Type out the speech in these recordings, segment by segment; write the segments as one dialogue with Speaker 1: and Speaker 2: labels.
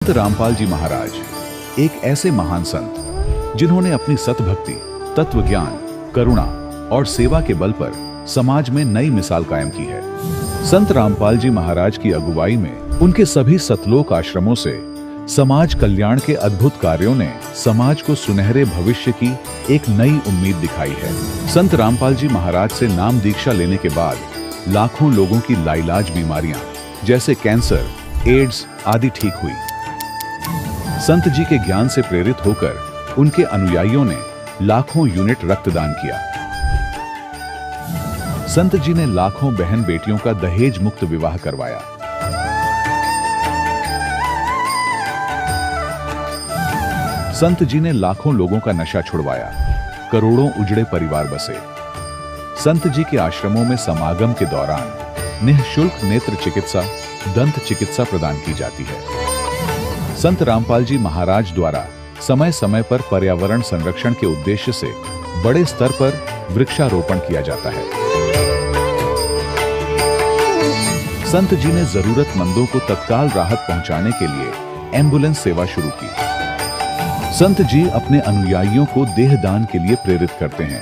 Speaker 1: संत रामपाल जी महाराज एक ऐसे महान संत जिन्होंने अपनी सतभक्ति, तत्व ज्ञान, करुणा और सेवा के बल पर समाज में नई मिसाल कायम की है। संत रामपाल जी महाराज की अगुवाई में उनके सभी सतलोक आश्रमों से समाज कल्याण के अद्भुत कार्यों ने समाज को सुनहरे भविष्य की एक नई उम्मीद दिखाई है। संत रामपाल जी महाराज से नाम दीक्षा लेने के बाद लाखों लोगों की लाइलाज बीमारियां जैसे कैंसर, एड्स आदि ठीक हुई। संत जी के ज्ञान से प्रेरित होकर उनके अनुयायियों ने लाखों यूनिट रक्तदान किया। संत जी ने लाखों बहन बेटियों का दहेज मुक्त विवाह करवाया। संत जी ने लाखों लोगों का नशा छुड़वाया, करोड़ों उजड़े परिवार बसे। संत जी के आश्रमों में समागम के दौरान निःशुल्क नेत्र चिकित्सा, दंत चिकित्सा प्रदान की जाती है। संत रामपाल जी महाराज द्वारा समय समय पर पर्यावरण संरक्षण के उद्देश्य से बड़े स्तर पर वृक्षारोपण किया जाता है। संत जी ने जरूरतमंदों को तत्काल राहत पहुंचाने के लिए एम्बुलेंस सेवा शुरू की। संत जी अपने अनुयायियों को देहदान के लिए प्रेरित करते हैं,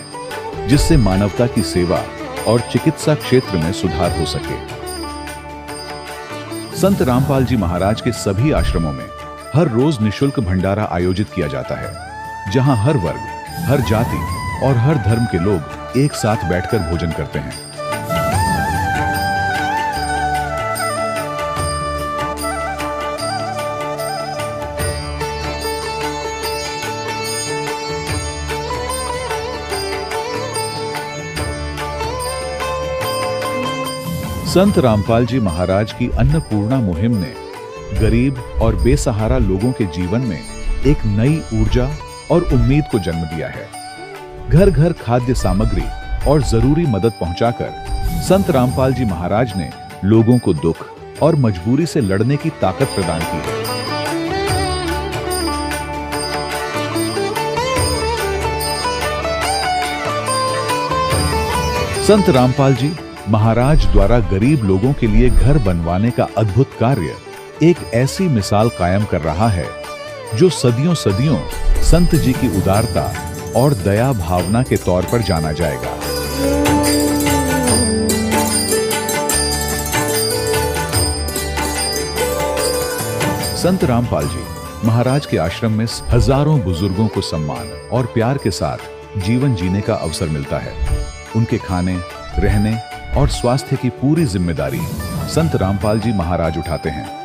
Speaker 1: जिससे मानवता की सेवा और चिकित्सा क्षेत्र में सुधार हो सके। संत रामपाल जी महाराज के सभी आश्रमों में हर रोज निःशुल्क भंडारा आयोजित किया जाता है, जहां हर वर्ग, हर जाति और हर धर्म के लोग एक साथ बैठकर भोजन करते हैं। संत रामपाल जी महाराज की अन्नपूर्णा मुहिम ने गरीब और बेसहारा लोगों के जीवन में एक नई ऊर्जा और उम्मीद को जन्म दिया है। घर घर खाद्य सामग्री और जरूरी मदद पहुंचाकर संत रामपाल जी महाराज ने लोगों को दुख और मजबूरी से लड़ने की ताकत प्रदान की है। संत रामपाल जी महाराज द्वारा गरीब लोगों के लिए घर बनवाने का अद्भुत कार्य एक ऐसी मिसाल कायम कर रहा है जो सदियों सदियों संत जी की उदारता और दया भावना के तौर पर जाना जाएगा। संत रामपाल जी महाराज के आश्रम में हजारों बुजुर्गों को सम्मान और प्यार के साथ जीवन जीने का अवसर मिलता है। उनके खाने, रहने और स्वास्थ्य की पूरी जिम्मेदारी संत रामपाल जी महाराज उठाते हैं।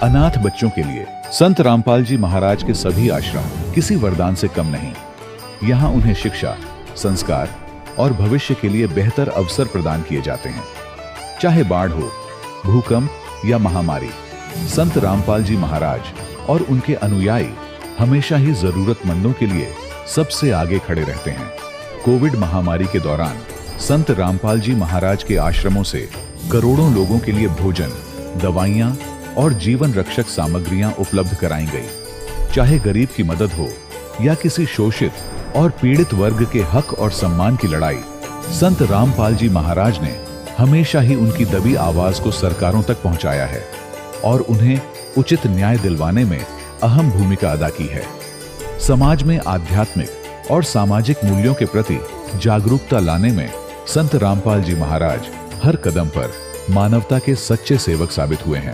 Speaker 1: अनाथ बच्चों के लिए संत रामपाल जी महाराज के सभी आश्रम किसी वरदान से कम नहीं। यहाँ उन्हें शिक्षा, संस्कार और भविष्य के लिए बेहतर अवसर प्रदान किए जाते हैं। चाहे बाढ़ हो, भूकंप या महामारी, संत रामपाल जी महाराज और उनके अनुयायी हमेशा ही जरूरतमंदों के लिए सबसे आगे खड़े रहते हैं। कोविड महामारी के दौरान संत रामपाल जी महाराज के आश्रमों से करोड़ों लोगों के लिए भोजन, दवाइयां और जीवन रक्षक सामग्रियां उपलब्ध कराई गई। चाहे गरीब की मदद हो या किसी शोषित और पीड़ित वर्ग के हक और सम्मान की लड़ाई, संत रामपाल जी महाराज ने हमेशा ही उनकी दबी आवाज को सरकारों तक पहुंचाया है और उन्हें उचित न्याय दिलवाने में अहम भूमिका अदा की है। समाज में आध्यात्मिक और सामाजिक मूल्यों के प्रति जागरूकता लाने में संत रामपाल जी महाराज हर कदम पर मानवता के सच्चे सेवक साबित हुए हैं।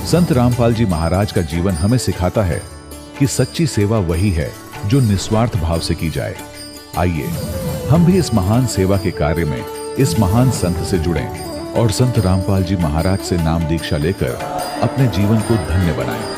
Speaker 1: संत रामपाल जी महाराज का जीवन हमें सिखाता है कि सच्ची सेवा वही है जो निस्वार्थ भाव से की जाए। आइए हम भी इस महान सेवा के कार्य में इस महान संत से जुड़ें और संत रामपाल जी महाराज से नाम दीक्षा लेकर अपने जीवन को धन्य बनाएं।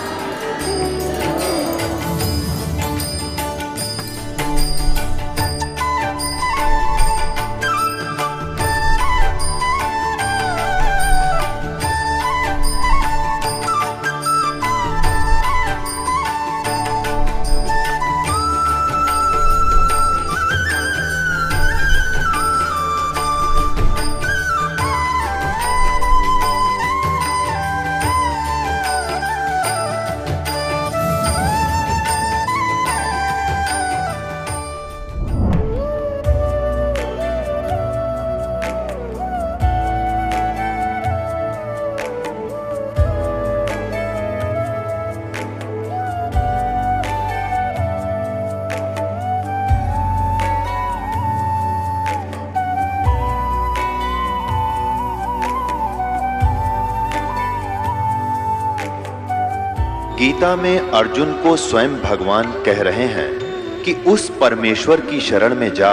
Speaker 2: गीता में अर्जुन को स्वयं भगवान कह रहे हैं कि उस परमेश्वर की शरण में जा,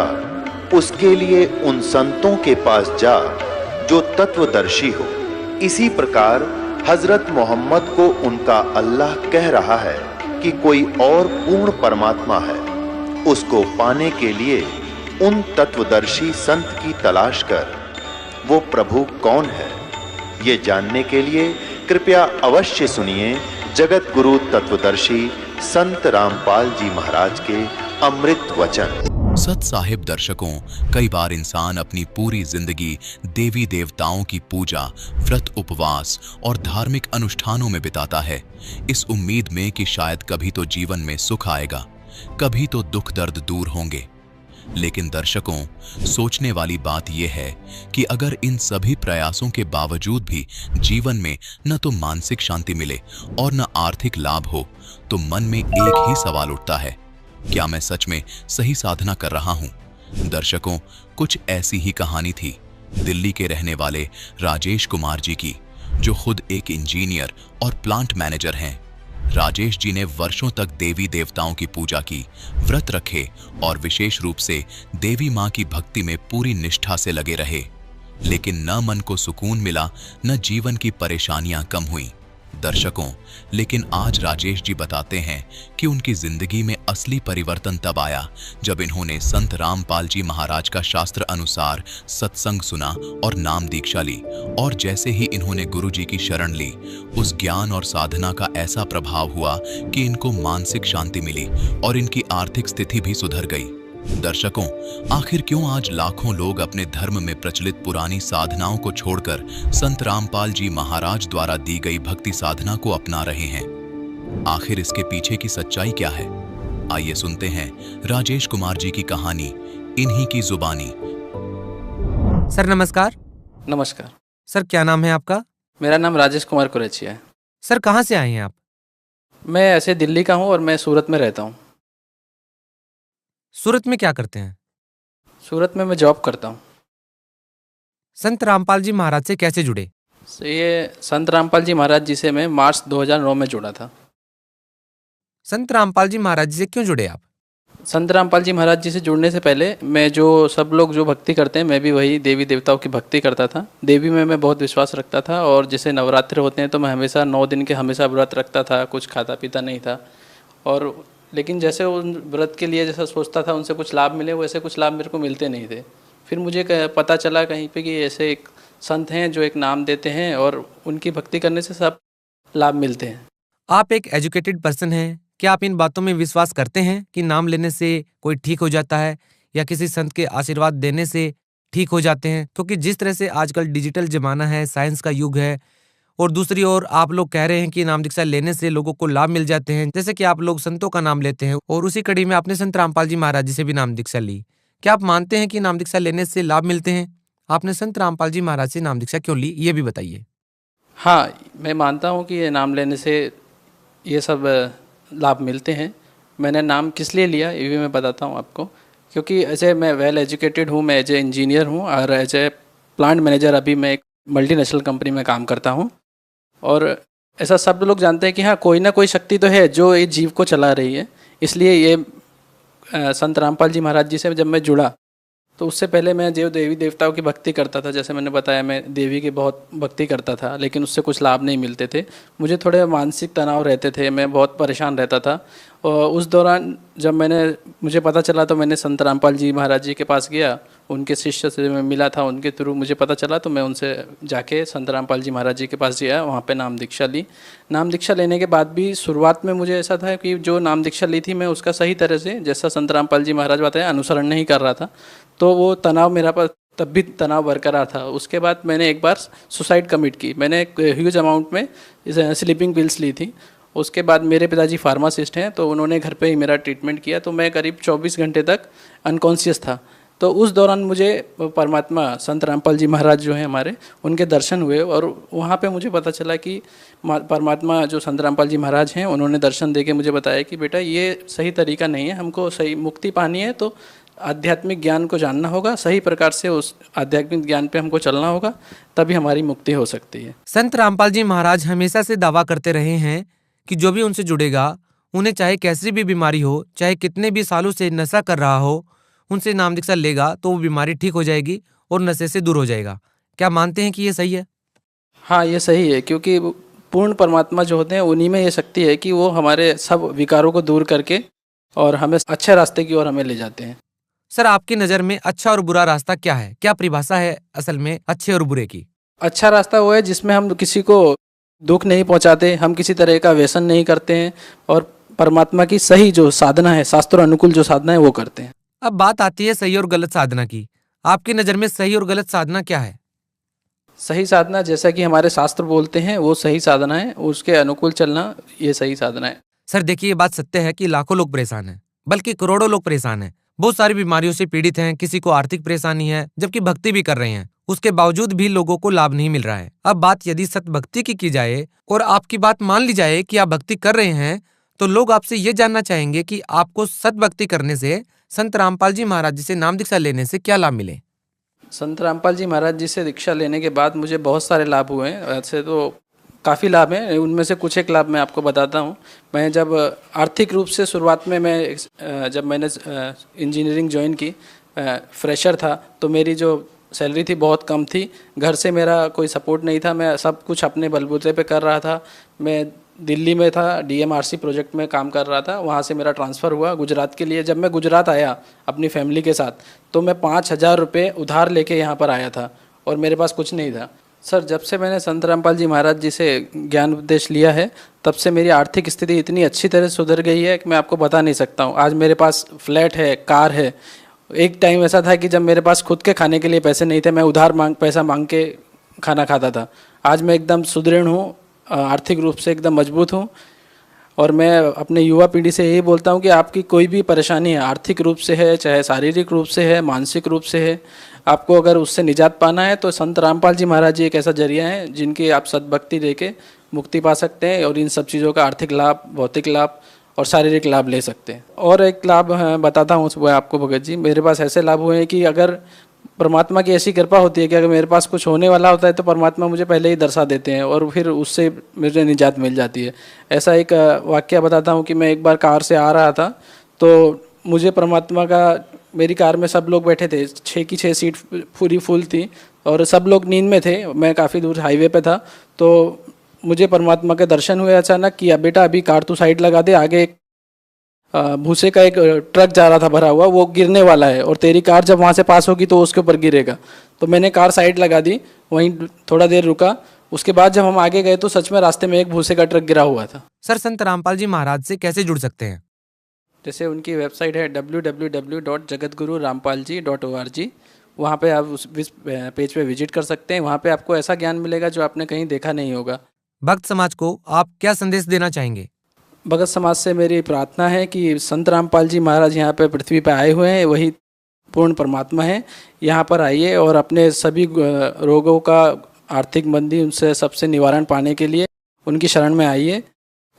Speaker 2: उसके लिए उन संतों के पास जा जो तत्वदर्शी हो। इसी प्रकार हजरत मोहम्मद को उनका अल्लाह कह रहा है कि कोई और पूर्ण परमात्मा है, उसको पाने के लिए उन तत्वदर्शी संत की तलाश कर। वो प्रभु कौन है, ये जानने के लिए कृपया अवश्य सुनिए जगत गुरु तत्वदर्शी संत रामपाल जी महाराज के अमृत वचन।
Speaker 3: सत साहिब दर्शकों, कई बार इंसान अपनी पूरी जिंदगी देवी देवताओं की पूजा, व्रत, उपवास और धार्मिक अनुष्ठानों में बिताता है, इस उम्मीद में कि शायद कभी तो जीवन में सुख आएगा, कभी तो दुख दर्द दूर होंगे। लेकिन दर्शकों, सोचने वाली बात यह है कि अगर इन सभी प्रयासों के बावजूद भी जीवन में न तो मानसिक शांति मिले और न आर्थिक लाभ हो, तो मन में एक ही सवाल उठता है, क्या मैं सच में सही साधना कर रहा हूं? दर्शकों, कुछ ऐसी ही कहानी थी दिल्ली के रहने वाले राजेश कुमार जी की, जो खुद एक इंजीनियर और प्लांट मैनेजर हैं। राजेश जी ने वर्षों तक देवी देवताओं की पूजा की, व्रत रखे और विशेष रूप से देवी मां की भक्ति में पूरी निष्ठा से लगे रहे। लेकिन न मन को सुकून मिला, न जीवन की परेशानियां कम हुई। दर्शकों, लेकिन आज राजेश जी बताते हैं कि उनकी जिंदगी में असली परिवर्तन तब आया जब इन्होंने संत रामपाल जी महाराज का शास्त्र अनुसार सत्संग सुना और नाम दीक्षा ली। और जैसे ही इन्होंने गुरु जी की शरण ली, उस ज्ञान और साधना का ऐसा प्रभाव हुआ कि इनको मानसिक शांति मिली और इनकी आर्थिक स्थिति भी सुधर गई। दर्शकों, आखिर क्यों आज लाखों लोग अपने धर्म में प्रचलित पुरानी साधनाओं को छोड़कर संत रामपाल जी महाराज द्वारा दी गई भक्ति साधना को अपना रहे हैं? आखिर इसके पीछे की सच्चाई क्या है? आइए सुनते हैं राजेश कुमार जी की कहानी, इन्हीं की जुबानी।
Speaker 4: सर नमस्कार।
Speaker 5: नमस्कार
Speaker 4: सर, क्या नाम है आपका?
Speaker 5: मेरा नाम राजेश कुमार कुरेचिया है।
Speaker 4: सर, कहाँ से आए हैं आप?
Speaker 5: मैं ऐसे दिल्ली का हूँ और मैं सूरत में रहता हूँ।
Speaker 4: सूरत में क्या करते हैं?
Speaker 5: सूरत में मैं जॉब करता हूँ।
Speaker 4: संत रामपाल जी महाराज से कैसे जुड़े?
Speaker 5: ये संत रामपाल जी महाराज जी से मैं मार्च 2009 में जुड़ा था।
Speaker 4: संत रामपाल जी महाराज जी से क्यों जुड़े आप?
Speaker 5: संत रामपाल जी महाराज जी से जुड़ने से पहले मैं जो सब लोग जो भक्ति करते हैं, मैं भी वही देवी देवताओं की भक्ति करता था। देवी में मैं बहुत विश्वास रखता था और जैसे नवरात्र होते हैं तो मैं हमेशा 9 दिन के हमेशा व्रत रखता था, कुछ खाता पीता नहीं था। और लेकिन जैसे उन व्रत के लिए जैसा सोचता था उनसे कुछ लाभ मिले, वैसे कुछ लाभ मेरे को मिलते नहीं थे। फिर मुझे पता चला कहीं पे कि ऐसे एक संत हैं जो एक नाम देते हैं और उनकी भक्ति करने से सब लाभ मिलते हैं।
Speaker 4: आप एक एजुकेटेड पर्सन हैं, क्या आप इन बातों में विश्वास करते हैं कि नाम लेने से कोई ठीक हो जाता है या किसी संत के आशीर्वाद देने से ठीक हो जाते हैं? क्योंकि जिस तरह से आजकल डिजिटल जमाना है, साइंस का युग है, और दूसरी ओर आप लोग कह रहे हैं कि नाम दीक्षा लेने से लोगों को लाभ मिल जाते हैं, जैसे कि आप लोग संतों का नाम लेते हैं और उसी कड़ी में आपने संत रामपाल जी महाराज जी से भी नाम दीक्षा ली। क्या आप मानते हैं कि नाम दीक्षा लेने से लाभ मिलते हैं? आपने संत रामपाल जी महाराज से नाम दीक्षा क्यों ली, ये भी बताइए।
Speaker 5: हाँ, मैं मानता हूँ कि ये नाम लेने से ये सब लाभ मिलते हैं। मैंने नाम किस लिए लिया ये भी मैं बताता हूँ आपको। क्योंकि ऐसे मैं वेल एजुकेटेड हूँ, मैं एज ए इंजीनियर हूँ और एज ए प्लांट मैनेजर अभी मैं एक मल्टीनेशनल कंपनी में काम करता हूँ। और ऐसा सब लोग जानते हैं कि हाँ, कोई ना कोई शक्ति तो है जो ये जीव को चला रही है। इसलिए ये संत रामपाल जी महाराज जी से जब मैं जुड़ा तो उससे पहले मैं जो देवी देवताओं की भक्ति करता था, जैसे मैंने बताया मैं देवी की बहुत भक्ति करता था, लेकिन उससे कुछ लाभ नहीं मिलते थे। मुझे थोड़े मानसिक तनाव रहते थे, मैं बहुत परेशान रहता था। और उस दौरान जब मुझे पता चला तो मैंने संत रामपाल जी महाराज जी के पास गया, उनके शिष्य से मैं मिला था, उनके थ्रू मुझे पता चला तो मैं उनसे जाके संत रामपाल जी महाराज जी के पास गया, वहाँ पे नाम दीक्षा ली। नाम दीक्षा लेने के बाद भी शुरुआत में मुझे ऐसा था कि जो नाम दीक्षा ली थी मैं उसका सही तरह से, जैसा संत रामपाल जी महाराज बताया, अनुसरण नहीं कर रहा था। तो वो तनाव मेरा पर तब भी तनाव बरकरार था। उसके बाद मैंने एक बार सुसाइड कमिट की। मैंने एक ह्यूज अमाउंट में स्लीपिंग पिल्स ली थी। उसके बाद मेरे पिताजी फार्मासिस्ट हैं तो उन्होंने घर पे ही मेरा ट्रीटमेंट किया, तो मैं करीब 24 घंटे तक अनकॉन्शियस था। तो उस दौरान मुझे परमात्मा संत रामपाल जी महाराज जो हैं हमारे, उनके दर्शन हुए और वहाँ पे मुझे पता चला कि परमात्मा जो संत रामपाल जी महाराज हैं उन्होंने दर्शन देके मुझे बताया कि बेटा ये सही तरीका नहीं है, हमको सही मुक्ति पानी है तो आध्यात्मिक ज्ञान को जानना होगा, सही प्रकार से उस आध्यात्मिक ज्ञान पे हमको चलना होगा, तभी हमारी मुक्ति हो सकती है।
Speaker 4: संत रामपाल जी महाराज हमेशा से दावा करते रहे हैं कि जो भी उनसे जुड़ेगा उन्हें चाहे कैसी भी बीमारी हो, चाहे कितने भी सालों से नशा कर रहा हो, उनसे नाम दीक्षा लेगा तो वो बीमारी ठीक हो जाएगी और नशे से दूर हो जाएगा। क्या मानते हैं कि ये सही है?
Speaker 5: हाँ, ये सही है, क्योंकि पूर्ण परमात्मा जो होते हैं उन्हीं में ये शक्ति है कि वो हमारे सब विकारों को दूर करके और हमें अच्छे रास्ते की ओर हमें ले जाते हैं।
Speaker 4: सर, आपकी नज़र में अच्छा और बुरा रास्ता क्या है? क्या परिभाषा है असल में अच्छे और बुरे की?
Speaker 5: अच्छा रास्ता वो है जिसमें हम किसी को दुख नहीं पहुंचाते, हम किसी तरह का व्यसन नहीं करते हैं और परमात्मा की सही जो साधना है, शास्त्रों अनुकूल जो साधना है वो करते हैं।
Speaker 4: अब बात आती है सही और गलत साधना की। आपकी नज़र में सही और गलत साधना क्या है?
Speaker 5: सही साधना जैसा कि हमारे शास्त्र बोलते हैं वो सही साधना है, उसके अनुकूल चलना ये सही साधना है।
Speaker 4: सर देखिए, ये बात सत्य है कि लाखों लोग परेशान हैं, बल्कि करोड़ों लोग परेशान हैं। बहुत सारी बीमारियों से पीड़ित हैं, किसी को आर्थिक परेशानी है, जबकि भक्ति भी कर रहे हैं, उसके बावजूद भी लोगों को लाभ नहीं मिल रहा है। अब बात यदि सत भक्ति की जाए और आपकी बात मान ली जाए कि आप भक्ति कर रहे हैं, तो लोग आपसे ये जानना चाहेंगे कि आपको सत भक्ति करने से, संत रामपाल जी महाराज जी से नाम दीक्षा लेने से क्या लाभ मिले?
Speaker 5: संत रामपाल जी महाराज जी से दीक्षा लेने के बाद मुझे बहुत सारे लाभ हुए हैं। वैसे तो काफ़ी लाभ हैं, उनमें से कुछ एक लाभ मैं आपको बताता हूँ। मैं जब आर्थिक रूप से शुरुआत में जब मैंने इंजीनियरिंग ज्वाइन की, फ्रेशर था, तो मेरी जो सैलरी थी बहुत कम थी। घर से मेरा कोई सपोर्ट नहीं था, मैं सब कुछ अपने बलबूते पे कर रहा था। मैं दिल्ली में था, डीएमआरसी प्रोजेक्ट में काम कर रहा था। वहाँ से मेरा ट्रांसफ़र हुआ गुजरात के लिए। जब मैं गुजरात आया अपनी फैमिली के साथ, तो मैं 5,000 रुपये उधार लेके यहाँ पर आया था और मेरे पास कुछ नहीं था। सर, जब से मैंने संत रामपाल जी महाराज जी से ज्ञान उपदेश लिया है, तब से मेरी आर्थिक स्थिति इतनी अच्छी तरह सुधर गई है कि मैं आपको बता नहीं सकता हूँ। आज मेरे पास फ्लैट है, कार है। एक टाइम ऐसा था कि जब मेरे पास खुद के खाने के लिए पैसे नहीं थे, मैं उधार पैसा मांग के खाना खाता था। आज मैं एकदम सुदृढ़ हूँ, आर्थिक रूप से एकदम मजबूत हूँ। और मैं अपने युवा पीढ़ी से यही बोलता हूँ कि आपकी कोई भी परेशानी है, आर्थिक रूप से है, चाहे शारीरिक रूप से है, मानसिक रूप से है, आपको अगर उससे निजात पाना है तो संत रामपाल जी महाराज जी एक ऐसा जरिया है जिनकी आप सद्भक्ति लेके मुक्ति पा सकते हैं और इन सब चीज़ों का आर्थिक लाभ, भौतिक लाभ और शारीरिक लाभ ले सकते हैं। और एक लाभ बताता हूँ वो आपको भगत जी, मेरे पास ऐसे लाभ हुए हैं कि अगर परमात्मा की ऐसी कृपा होती है कि अगर मेरे पास कुछ होने वाला होता है तो परमात्मा मुझे पहले ही दर्शा देते हैं और फिर उससे मुझे निजात मिल जाती है। ऐसा एक वाक्य बताता हूँ कि मैं एक बार कार से आ रहा था, तो मुझे परमात्मा का, मेरी कार में सब लोग बैठे थे, 6 की 6 सीट पूरी फुल थी और सब लोग नींद में थे। मैं काफ़ी दूर हाईवे पे था, तो मुझे परमात्मा के दर्शन हुए अचानक कि बेटा अभी कार तू साइड लगा दे, आगे एक भूसे का एक ट्रक जा रहा था भरा हुआ, वो गिरने वाला है और तेरी कार जब वहाँ से पास होगी तो उसके ऊपर गिरेगा। तो मैंने कार साइड लगा दी, वहीं थोड़ा देर रुका। उसके बाद जब हम आगे गए तो सच में रास्ते में एक भूसे का ट्रक गिरा हुआ था।
Speaker 4: सर, संत रामपाल जी महाराज से कैसे जुड़ सकते हैं?
Speaker 5: जैसे उनकी वेबसाइट है www.jagatgururampalji.org, वहाँ पे आप उस पेज पे विजिट कर सकते हैं। वहाँ पे आपको ऐसा ज्ञान मिलेगा जो आपने कहीं देखा नहीं होगा।
Speaker 4: भक्त समाज को आप क्या संदेश देना चाहेंगे?
Speaker 5: भगत समाज से मेरी प्रार्थना है कि संत रामपाल जी महाराज यहाँ पे पृथ्वी पे आए हुए हैं, वही पूर्ण परमात्मा है। यहाँ पर आइए और अपने सभी रोगों का, आर्थिक मंदी, उनसे सबसे निवारण पाने के लिए उनकी शरण में आइए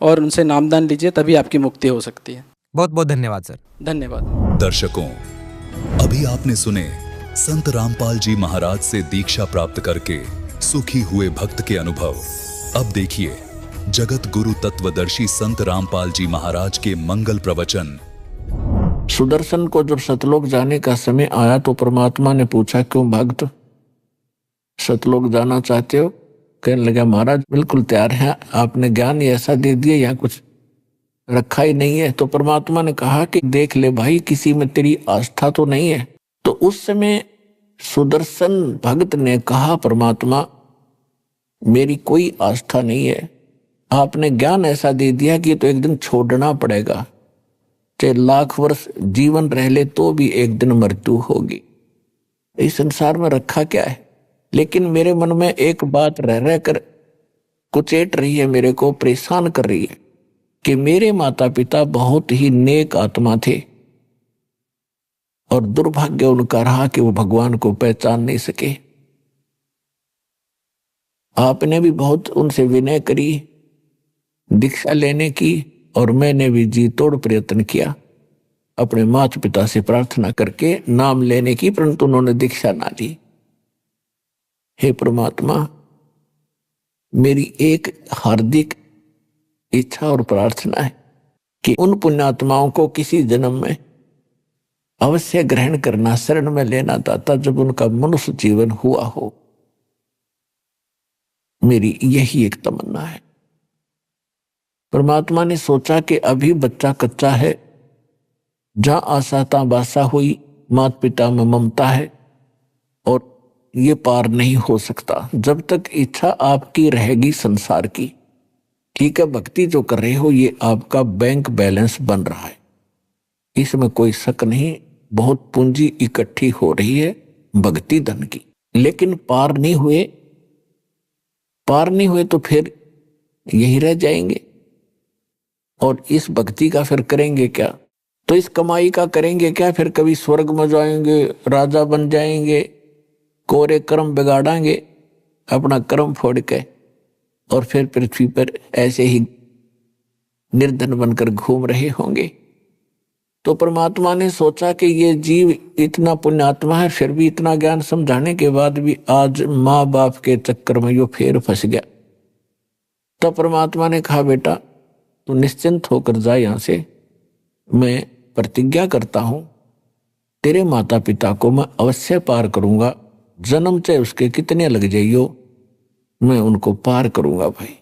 Speaker 5: और उनसे नामदान लीजिए, तभी आपकी मुक्ति हो सकती है।
Speaker 4: बहुत बहुत धन्यवाद सर।
Speaker 5: धन्यवाद।
Speaker 3: दर्शकों, अभी आपने सुने संत रामपाल जी महाराज से दीक्षा प्राप्त करके सुखी हुए भक्त के अनुभव। अब देखिए जगत गुरु तत्वदर्शी संत रामपाल जी महाराज के मंगल प्रवचन।
Speaker 6: सुदर्शन को जब सतलोक जाने का समय आया तो परमात्मा ने पूछा, क्यों भक्त सतलोक जाना चाहते हो? कहने लगा, महाराज बिल्कुल तैयार हैं, आपने ज्ञान ही ऐसा दे दिया, यहाँ कुछ रखा ही नहीं है। तो परमात्मा ने कहा कि देख ले भाई, किसी में तेरी आस्था तो नहीं है। तो उस समय सुदर्शन भक्त ने कहा, परमात्मा मेरी कोई आस्था नहीं है, आपने ज्ञान ऐसा दे दिया कि तो एक दिन छोड़ना पड़ेगा, चाहे लाख वर्ष जीवन रह ले तो भी एक दिन मृत्यु होगी। इस संसार में रखा क्या है? लेकिन मेरे मन में एक बात रह रह कर कुचेट रही है, मेरे को परेशान कर रही है कि मेरे माता पिता बहुत ही नेक आत्मा थे और दुर्भाग्य उनका रहा कि वो भगवान को पहचान नहीं सके। आपने भी बहुत उनसे विनय करी, दीक्षा लेने की, और मैंने भी जी तोड़ प्रयत्न किया अपने माता पिता से प्रार्थना करके नाम लेने की, परंतु उन्होंने दीक्षा ना ली। हे परमात्मा, मेरी एक हार्दिक इच्छा और प्रार्थना है कि उन पुण्यात्माओं को किसी जन्म में अवश्य ग्रहण करना, शरण में लेना दाता, जब उनका मनुष्य जीवन हुआ हो। मेरी यही एक तमन्ना है। परमात्मा ने सोचा कि अभी बच्चा कच्चा है, जहां आशा ता बासा हुई, माता पिता में ममता है और ये पार नहीं हो सकता जब तक इच्छा आपकी रहेगी संसार की। ठीक है, भक्ति जो कर रहे हो ये आपका बैंक बैलेंस बन रहा है, इसमें कोई शक नहीं। बहुत पूंजी इकट्ठी हो रही है भक्ति धन की, लेकिन पार नहीं हुए तो फिर यही रह जाएंगे। और इस भक्ति का फिर करेंगे क्या? तो इस कमाई का करेंगे क्या? फिर कभी स्वर्ग में जाएंगे, राजा बन जाएंगे, कोरे कर्म बिगाड़ेंगे अपना कर्म फोड़ के, और फिर पृथ्वी पर ऐसे ही निर्धन बनकर घूम रहे होंगे। तो परमात्मा ने सोचा कि ये जीव इतना पुण्यात्मा है, फिर भी इतना ज्ञान समझाने के बाद भी आज माँ बाप के चक्कर में यो फिर फंस गया। तब परमात्मा ने कहा, बेटा तू निश्चिंत होकर जा यहां से, मैं प्रतिज्ञा करता हूं तेरे माता पिता को मैं अवश्य पार करूंगा, जन्म चाहे उसके कितने लग जाइयो, मैं उनको पार करूंगा भाई।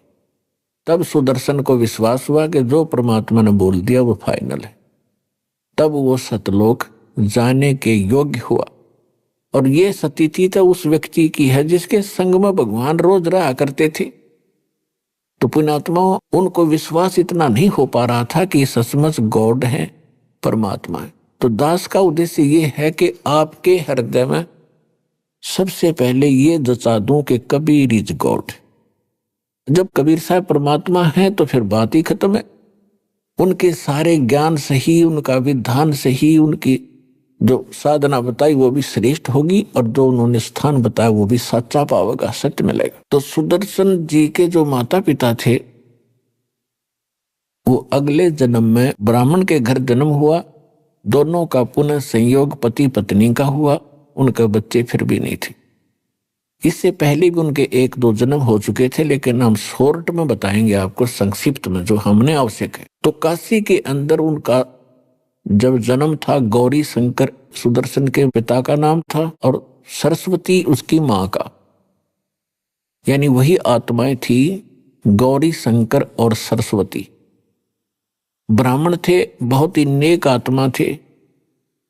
Speaker 6: तब सुदर्शन को विश्वास हुआ कि जो परमात्मा ने बोल दिया वो फाइनल है। तब वो सतलोक जाने के योग्य हुआ। और ये सतिथि तो उस व्यक्ति की है जिसके संग में भगवान रोज रहा करते थे। तो पुण्यात्मा उनको विश्वास इतना नहीं हो पा रहा था कि सचमुच गॉड है, परमात्मा है। तो दास का उद्देश्य ये है कि आपके हृदय में सबसे पहले ये जचा दूं कि कबीर इज गॉड। जब कबीर साहब परमात्मा है तो फिर बात ही खत्म है। उनके सारे ज्ञान सही, उनका विधान सही, उनकी जो साधना बताई वो भी श्रेष्ठ होगी, और जो उन्होंने स्थान बताया वो भी सच्चा पावेगा, सत्य मिलेगा। तो सुदर्शन जी के जो माता पिता थे वो अगले जन्म में ब्राह्मण के घर जन्म हुआ। दोनों का पुनः संयोग पति पत्नी का हुआ, उनके बच्चे फिर भी नहीं थे। इससे पहले भी उनके 1-2 जन्म हो चुके थे, लेकिन हम शॉर्ट में बताएंगे आपको, संक्षिप्त में जो हमने आवश्यक है। तो काशी के अंदर उनका जब जन्म था, गौरी शंकर सुदर्शन के पिता का नाम था और सरस्वती उसकी मां का, यानी वही आत्माएं थी गौरी शंकर और सरस्वती। ब्राह्मण थे, बहुत ही नेक आत्मा थे,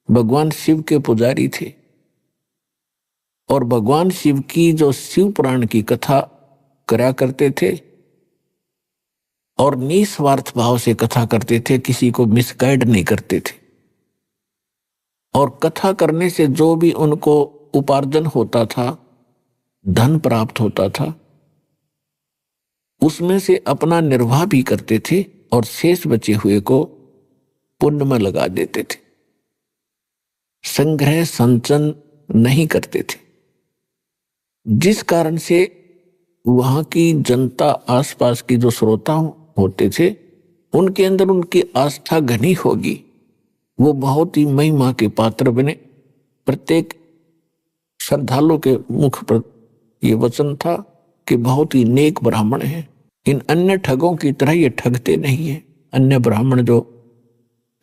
Speaker 6: भगवान शिव के पुजारी थे। और भगवान शिव की जो शिव पुराण की कथा करा करते थे और निस्वार्थ भाव से कथा करते थे, किसी को मिसगाइड नहीं करते थे। और कथा करने से जो भी उनको उपार्जन होता था, धन प्राप्त होता था, उसमें से अपना निर्वाह भी करते थे और शेष बचे हुए को पुण्य में लगा देते थे। संग्रह संचन नहीं करते थे, जिस कारण से वहां की जनता, आसपास की जो श्रोता होते थे, उनके अंदर उनकी आस्था घनी होगी। वो बहुत ही महिमा के पात्र बने। प्रत्येक श्रद्धालु के मुख पर ये वचन था कि बहुत ही नेक ब्राह्मण है। इन अन्य ठगों की तरह ये ठगते नहीं है। अन्य ब्राह्मण जो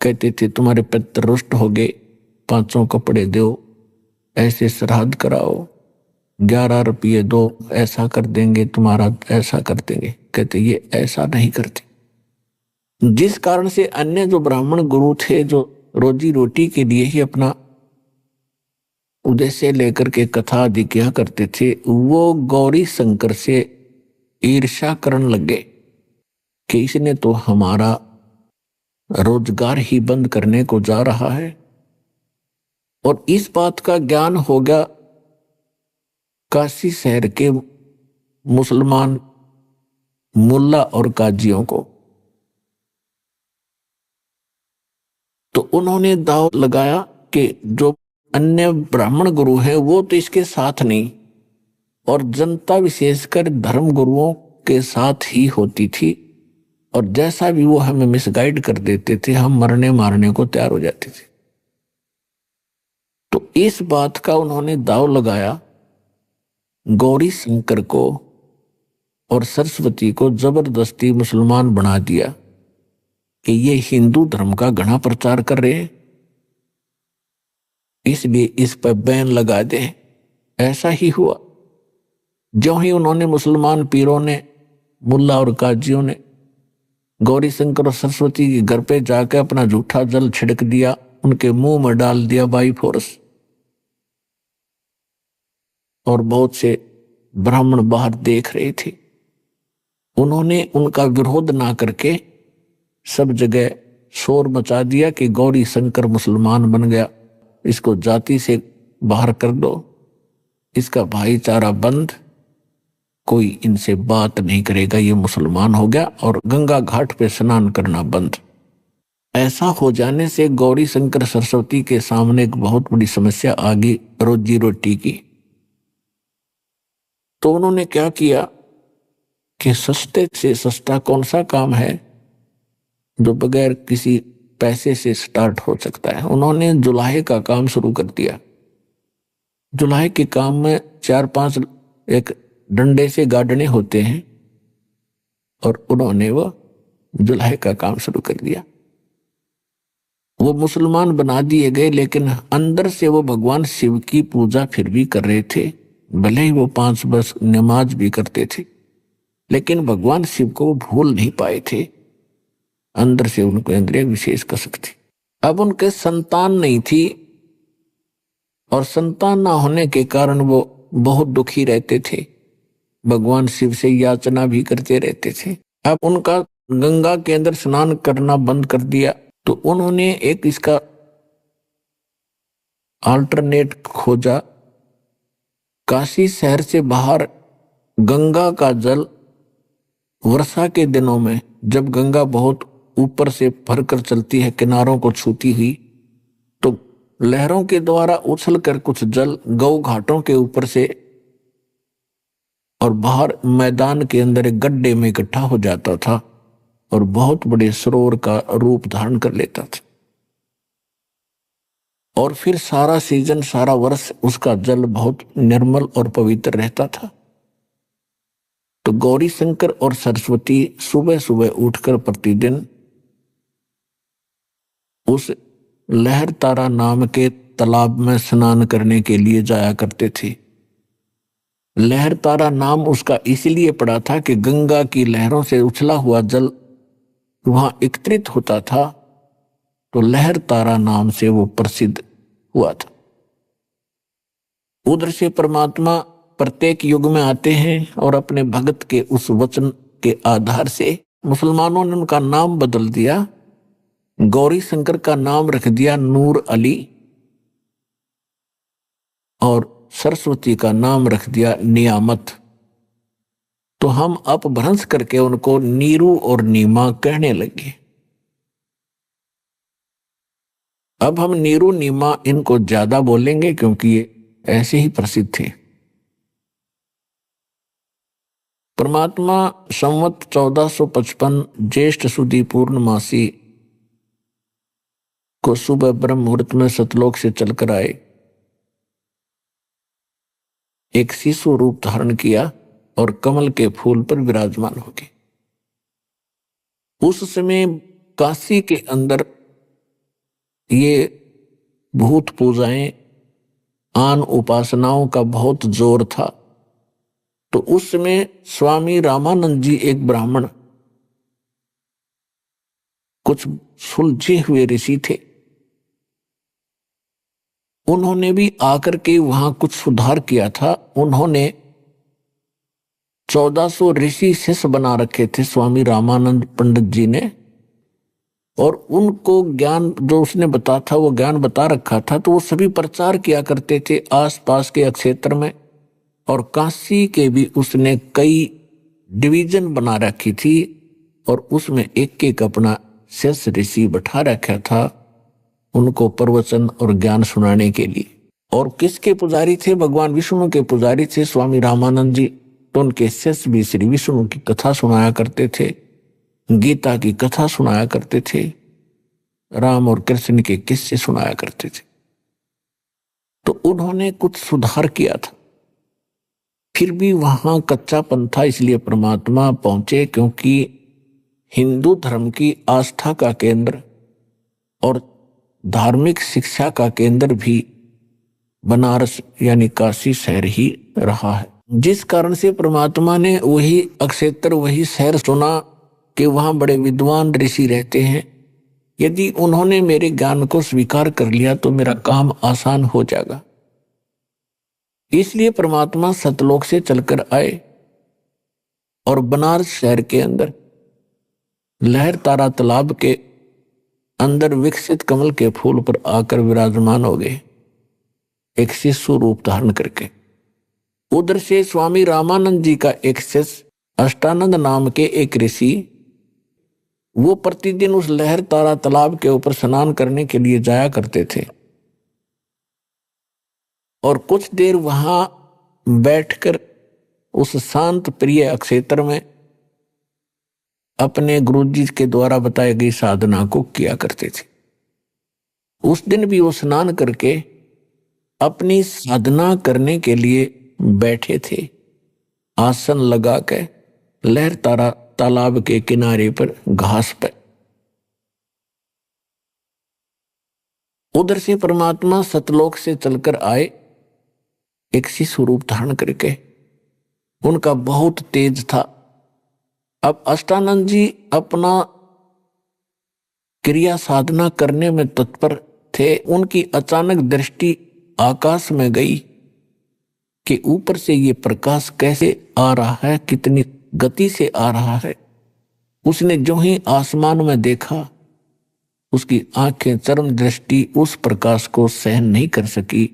Speaker 6: कहते थे तुम्हारे पितर रुष्ट हो गए, 5 कपड़े दो, ऐसे श्राद्ध कराओ, 11 रुपये दो, ऐसा कर देंगे, तुम्हारा ऐसा कर देंगे, कहते ये ऐसा नहीं करते। जिस कारण से अन्य जो ब्राह्मण गुरु थे, जो रोजी रोटी के लिए ही अपना उद्देश्य लेकर के कथा आदि किया करते थे, वो गौरी शंकर से ईर्ष्या करने लगे कि इसने तो हमारा रोजगार ही बंद करने को जा रहा है। और इस बात का ज्ञान हो गया काशी शहर के मुसलमान मुल्ला और काजियों को। तो उन्होंने दाव लगाया कि जो अन्य ब्राह्मण गुरु हैं वो तो इसके साथ नहीं, और जनता विशेषकर धर्म गुरुओं के साथ ही होती थी, और जैसा भी वो हमें मिसगाइड कर देते थे, हम मरने मारने को तैयार हो जाते थे। तो इस बात का उन्होंने दाव लगाया गौरी शंकर को और सरस्वती को जबरदस्ती मुसलमान बना दिया कि ये हिंदू धर्म का घना प्रचार कर रहे हैं, इसलिए इस पर बैन लगा दे। ऐसा ही हुआ। जो ही उन्होंने मुसलमान पीरों ने, मुल्ला और काजियों ने गौरी शंकर और सरस्वती के घर पे जाकर अपना झूठा जल छिड़क दिया, उनके मुंह में डाल दिया बाई फोर्स, और बहुत से ब्राह्मण बाहर देख रहे थे। उन्होंने उनका विरोध ना करके सब जगह शोर मचा दिया कि गौरी शंकर मुसलमान बन गया, इसको जाति से बाहर कर दो, इसका भाईचारा बंद, कोई इनसे बात नहीं करेगा, ये मुसलमान हो गया, और गंगा घाट पे स्नान करना बंद। ऐसा हो जाने से गौरी शंकर सरस्वती के सामने एक बहुत बड़ी समस्या आ गई, रोजी रोटी की। तो उन्होंने क्या किया कि सस्ते से सस्ता कौन सा काम है जो बगैर किसी पैसे से स्टार्ट हो सकता है। उन्होंने जुलाहे का काम शुरू कर दिया। जुलाहे के काम में 4-5 एक डंडे से गाड़ने होते हैं, और उन्होंने वो जुलाहे का काम शुरू कर दिया। वो मुसलमान बना दिए गए, लेकिन अंदर से वो भगवान शिव की पूजा फिर भी कर रहे थे। भले ही वो 5 वर्ष नमाज भी करते थे, लेकिन भगवान शिव को वो भूल नहीं पाए थे। अंदर से उनको इंद्रिय विशेष कसक थी। अब उनके संतान नहीं थी, और संतान ना होने के कारण वो बहुत दुखी रहते थे, भगवान शिव से याचना भी करते रहते थे। अब उनका गंगा के अंदर स्नान करना बंद कर दिया, तो उन्होंने एक इसका अल्टरनेट खोजा। काशी शहर से बाहर गंगा का जल वर्षा के दिनों में, जब गंगा बहुत ऊपर से भरकर चलती है, किनारों को छूती हुई, तो लहरों के द्वारा उछलकर कुछ जल गौ घाटों के ऊपर से और बाहर मैदान के अंदर एक गड्ढे में इकट्ठा हो जाता था और बहुत बड़े सरोवर का रूप धारण कर लेता था। और फिर सारा सीजन, सारा वर्ष उसका जल बहुत निर्मल और पवित्र रहता था। तो गौरी शंकर और सरस्वती सुबह सुबह उठकर प्रतिदिन उस लहर तारा नाम के तालाब में स्नान करने के लिए जाया करते थे। लहर तारा नाम उसका इसलिए पड़ा था कि गंगा की लहरों से उछला हुआ जल वहां एकत्रित होता था, तो लहर तारा नाम से वो प्रसिद्ध हुआ था। उधर से परमात्मा प्रत्येक युग में आते हैं और अपने भगत के उस वचन के आधार से मुसलमानों ने उनका नाम बदल दिया। गौरी शंकर का नाम रख दिया नूर अली, और सरस्वती का नाम रख दिया नियामत। तो हम अपभ्रंश करके उनको नीरू और नीमा कहने लगे। अब हम नीरू नीमा इनको ज्यादा बोलेंगे क्योंकि ये ऐसे ही प्रसिद्ध थे। परमात्मा संवत 1455 ज्येष्ठ सुदी पूर्णमासी को सुबह ब्रह्म मुहूर्त में सतलोक से चलकर आए, एक शिशु रूप धारण किया और कमल के फूल पर विराजमान हो गए। उस समय काशी के अंदर ये भूत पूजाएं, आन उपासनाओं का बहुत जोर था। तो उस समय स्वामी रामानंद जी एक ब्राह्मण, कुछ सुलझे हुए ऋषि थे, उन्होंने भी आकर के वहां कुछ सुधार किया था। उन्होंने 1400 ऋषि शिष्य बना रखे थे स्वामी रामानंद पंडित जी ने, और उनको ज्ञान जो उसने बता था वो ज्ञान बता रखा था। तो वो सभी प्रचार किया करते थे आसपास के क्षेत्र में, और काशी के भी उसने कई डिवीजन बना रखी थी, और उसमें एक एक अपना शिष्य ऋषि बैठा रखा था उनको प्रवचन और ज्ञान सुनाने के लिए। और किसके पुजारी थे? भगवान विष्णु के पुजारी थे स्वामी रामानंद जी। तो उनके शिष्य भी श्री विष्णु की कथा सुनाया करते थे, गीता की कथा सुनाया करते थे, राम और कृष्ण के किस्से सुनाया करते थे। तो उन्होंने कुछ सुधार किया था। फिर भी वहां कच्चापन था, इसलिए परमात्मा पहुंचे, क्योंकि हिंदू धर्म की आस्था का केंद्र और धार्मिक शिक्षा का केंद्र भी बनारस यानी काशी शहर ही रहा है। जिस कारण से परमात्मा ने वही अक्षेत्र, वही शहर चुना कि वहां बड़े विद्वान ऋषि रहते हैं। यदि उन्होंने मेरे ज्ञान को स्वीकार कर लिया तो मेरा काम आसान हो जाएगा। इसलिए परमात्मा सतलोक से चलकर आए और बनारस शहर के अंदर लहर तारा तालाब के अंदर विकसित कमल के फूल पर आकर विराजमान हो गए, एक शिशु रूप धारण करके। उधर से स्वामी रामानंद जी का एक शिष्य अष्टानंद नाम के एक ऋषि, वो प्रतिदिन उस लहर तारा तालाब के ऊपर स्नान करने के लिए जाया करते थे और कुछ देर वहां बैठकर उस शांत प्रिय अक्षेत्र में अपने गुरुजी के द्वारा बताई गई साधना को किया करते थे। उस दिन भी वो स्नान करके अपनी साधना करने के लिए बैठे थे, आसन लगा के लहर तारा तालाब के किनारे पर घास पर। उधर से परमात्मा सतलोक से चलकर आए, एक शिशु रूप धारण करके। उनका बहुत तेज था। अब अष्टानंद जी अपना क्रिया साधना करने में तत्पर थे। उनकी अचानक दृष्टि आकाश में गई कि ऊपर से ये प्रकाश कैसे आ रहा है, कितनी गति से आ रहा है। उसने जो ही आसमान में देखा, उसकी आंखें चरम दृष्टि उस प्रकाश को सहन नहीं कर सकी।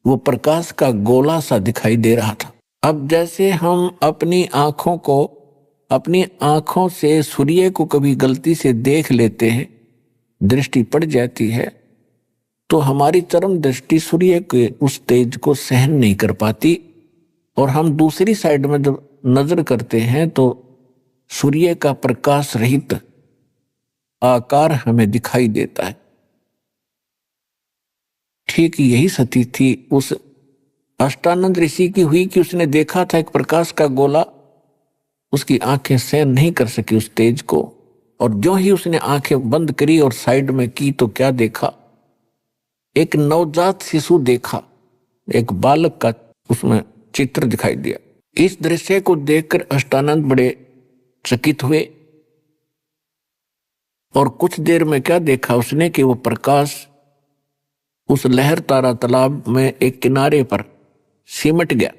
Speaker 6: वो प्रकाश का गोला सा दिखाई दे रहा था। अब जैसे हम अपनी आंखों से सूर्य को कभी गलती से देख लेते हैं, दृष्टि पड़ जाती है, तो हमारी चरम दृष्टि सूर्य के उस तेज को सहन नहीं कर पाती और हम दूसरी साइड में जब नजर करते हैं तो सूर्य का प्रकाश रहित आकार हमें दिखाई देता है। ठीक यही स्थिति थी उस अष्टानंद ऋषि की हुई कि उसने देखा था एक प्रकाश का गोला, उसकी आंखें सहन नहीं कर सकी उस तेज को, और जो ही उसने आंखें बंद करी और साइड में की तो क्या देखा, एक नवजात शिशु देखा, एक बालक का उसमें चित्र दिखाई दिया। इस दृश्य को देखकर अष्टानंद बड़े चकित हुए और कुछ देर में क्या देखा उसने कि वो प्रकाश उस लहर तारा तालाब में एक किनारे पर सिमट गया।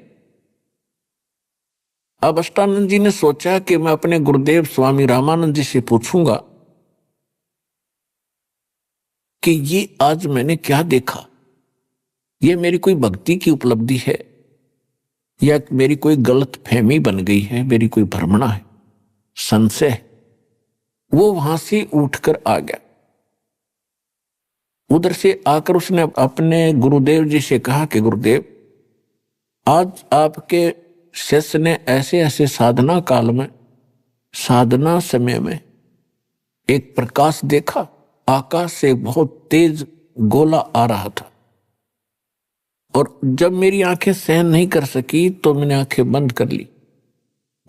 Speaker 6: अब अष्टानंद जी ने सोचा कि मैं अपने गुरुदेव स्वामी रामानंद जी से पूछूंगा कि ये आज मैंने क्या देखा, ये मेरी कोई भक्ति की उपलब्धि है या मेरी कोई गलत फहमी बन गई है, मेरी कोई भ्रमणा है, संशय है। वो वहां से उठकर आ गया। उधर से आकर उसने अपने गुरुदेव जी से कहा कि गुरुदेव, आज आपके शिष्य ने ऐसे ऐसे साधना काल में, साधना समय में एक प्रकाश देखा, आकाश से बहुत तेज गोला आ रहा था, और जब मेरी आंखें सहन नहीं कर सकी तो मैंने आंखें बंद कर ली।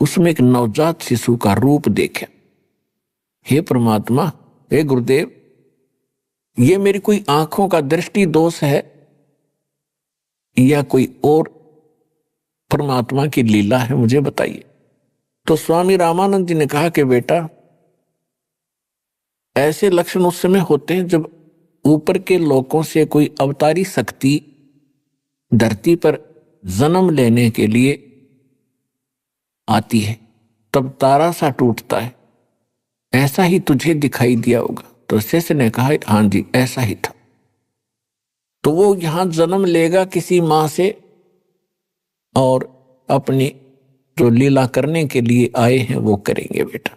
Speaker 6: उसमें एक नवजात शिशु का रूप देखा। हे परमात्मा, हे गुरुदेव, ये मेरी कोई आंखों का दृष्टि दोष है या कोई और परमात्मा की लीला है, मुझे बताइए। तो स्वामी रामानंद जी ने कहा कि बेटा, ऐसे लक्षण उस समय होते हैं जब ऊपर के लोकों से कोई अवतारी शक्ति धरती पर जन्म लेने के लिए आती है, तब तारा सा टूटता है। ऐसा ही तुझे दिखाई दिया होगा। तो शिष्य ने कहा हाँ जी, ऐसा ही था। तो वो यहां जन्म लेगा किसी मां से और अपनी जो लीला करने के लिए आए हैं वो करेंगे। बेटा,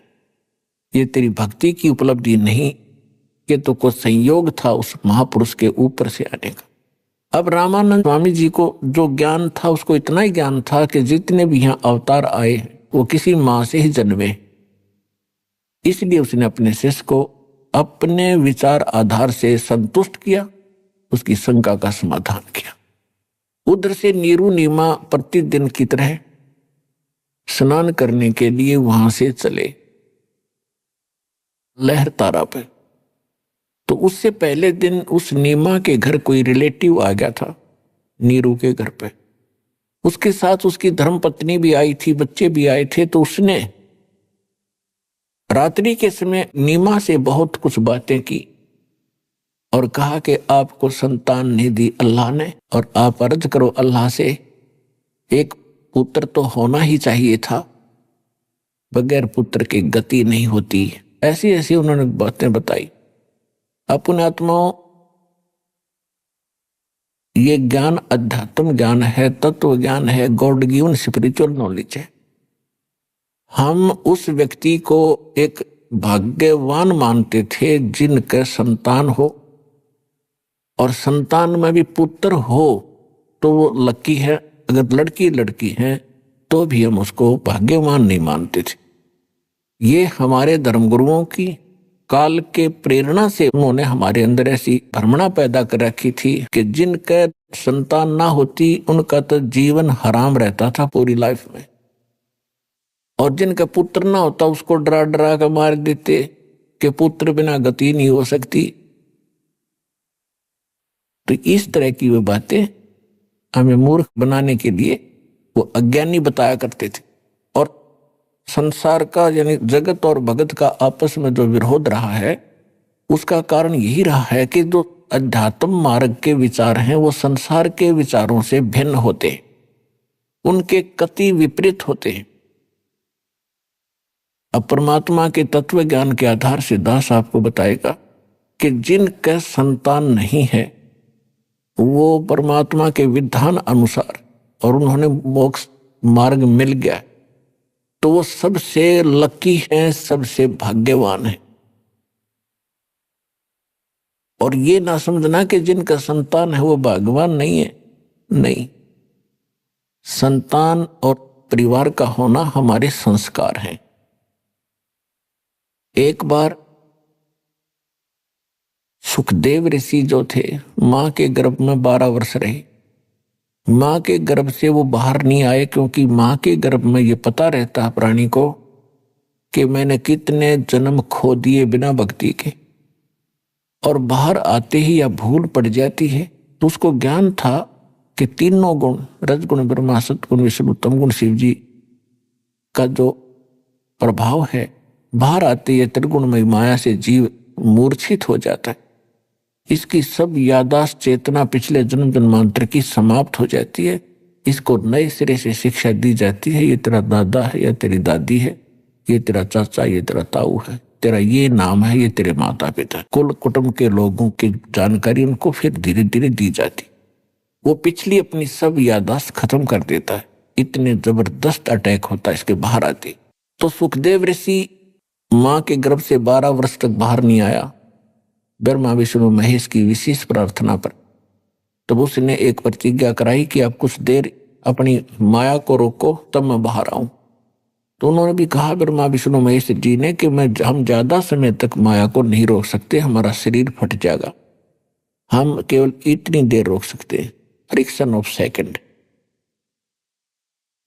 Speaker 6: ये तेरी भक्ति की उपलब्धि नहीं, ये तो कोई संयोग था उस महापुरुष के ऊपर से आने का। अब रामानंद स्वामी जी को जो ज्ञान था, उसको इतना ही ज्ञान था कि जितने भी यहाँ अवतार आए वो किसी मां से ही जन्मे। इसलिए उसने अपने शिष्य को अपने विचार आधार से संतुष्ट किया, उसकी शंका का समाधान किया। उधर से नीरू नीमा प्रतिदिन की तरह स्नान करने के लिए वहां से चले लहर तारा पे। तो उससे पहले दिन उस नीमा के घर कोई रिलेटिव आ गया था, नीरू के घर पे। उसके साथ उसकी धर्मपत्नी भी आई थी, बच्चे भी आए थे। तो उसने रात्रि के समय नीमा से बहुत कुछ बातें की और कहा कि आपको संतान नहीं दी अल्लाह ने, और आप अर्ज करो अल्लाह से, एक पुत्र तो होना ही चाहिए था, बगैर पुत्र की गति नहीं होती। ऐसी ऐसी उन्होंने बातें बताई। अपने आत्माओं, ये ज्ञान अध्यात्म ज्ञान है, तत्व ज्ञान है, गॉड गिवन स्पिरिचुअल नॉलेज है। हम उस व्यक्ति को एक भाग्यवान मानते थे जिनके संतान हो, और संतान में भी पुत्र हो तो वो लकी है। अगर लड़की है तो भी हम उसको भाग्यवान नहीं मानते थे। ये हमारे धर्मगुरुओं की काल के प्रेरणा से उन्होंने हमारे अंदर ऐसी भ्रमणा पैदा कर रखी थी कि जिनका संतान ना होती उनका तो जीवन हराम रहता था पूरी लाइफ में, और जिनका पुत्र ना होता उसको डरा डरा कर मार देते कि पुत्र बिना गति नहीं हो सकती। तो इस तरह की वे बातें हमें मूर्ख बनाने के लिए वो अज्ञानी बताया करते थे। और संसार का यानी जगत और भगत का आपस में जो विरोध रहा है, उसका कारण यही रहा है कि जो अध्यात्म मार्ग के विचार हैं वो संसार के विचारों से भिन्न होते हैं, उनके कति विपरीत होते हैं। अब परमात्मा के तत्व ज्ञान के आधार से दास आपको बताएगा कि जिनका संतान नहीं है वो परमात्मा के विधान अनुसार और उन्होंने मोक्ष मार्ग मिल गया तो वो सबसे लकी हैं, सबसे भाग्यवान हैं। और ये ना समझना कि जिनका संतान है वो भाग्यवान नहीं है, नहीं। संतान और परिवार का होना हमारे संस्कार हैं। एक बार सुखदेव ऋषि जो थे मां के गर्भ में 12 वर्ष रहे। मां के गर्भ से वो बाहर नहीं आए क्योंकि मां के गर्भ में ये पता रहता है प्राणी को कि मैंने कितने जन्म खो दिए बिना भक्ति के, और बाहर आते ही या भूल पड़ जाती है तो उसको ज्ञान था कि तीनों गुण, रजगुण ब्रह्मा, सतगुण विष्णु, तमगुण शिव जी का जो प्रभाव है, बाहर आते ही त्रिगुणमय माया से जीव मूर्छित हो जाता है। इसकी सब यादाश्त चेतना पिछले जन्म जन्मांतर की समाप्त हो जाती है। इसको नए सिरे से शिक्षा दी जाती है, ये तेरा दादा है या तेरी दादी है, ये तेरा चाचा, ये तेरा ताऊ है, तेरा ये नाम है, ये तेरे माता पिता। कुल कुटुंब के लोगों की जानकारी उनको फिर धीरे धीरे दी जाती। वो पिछली अपनी सब यादाश्त खत्म कर देता है। इतने जबरदस्त अटैक होता है इसके बाहर आते। तो सुखदेव ऋषि मां के गर्भ से 12 वर्ष तक बाहर नहीं आया, ब्रह्मा विष्णु महेश की विशेष प्रार्थना पर। तब उसने एक प्रतिज्ञा कराई कि आप कुछ देर अपनी माया को रोको तब मैं बाहर आऊं। तो उन्होंने भी कहा ब्रह्मा विष्णु महेश जी ने कि हम ज्यादा समय तक माया को नहीं रोक सकते, हमारा शरीर फट जाएगा, हम केवल इतनी देर रोक सकते हैं, फ्रिक्शन ऑफ सेकंड।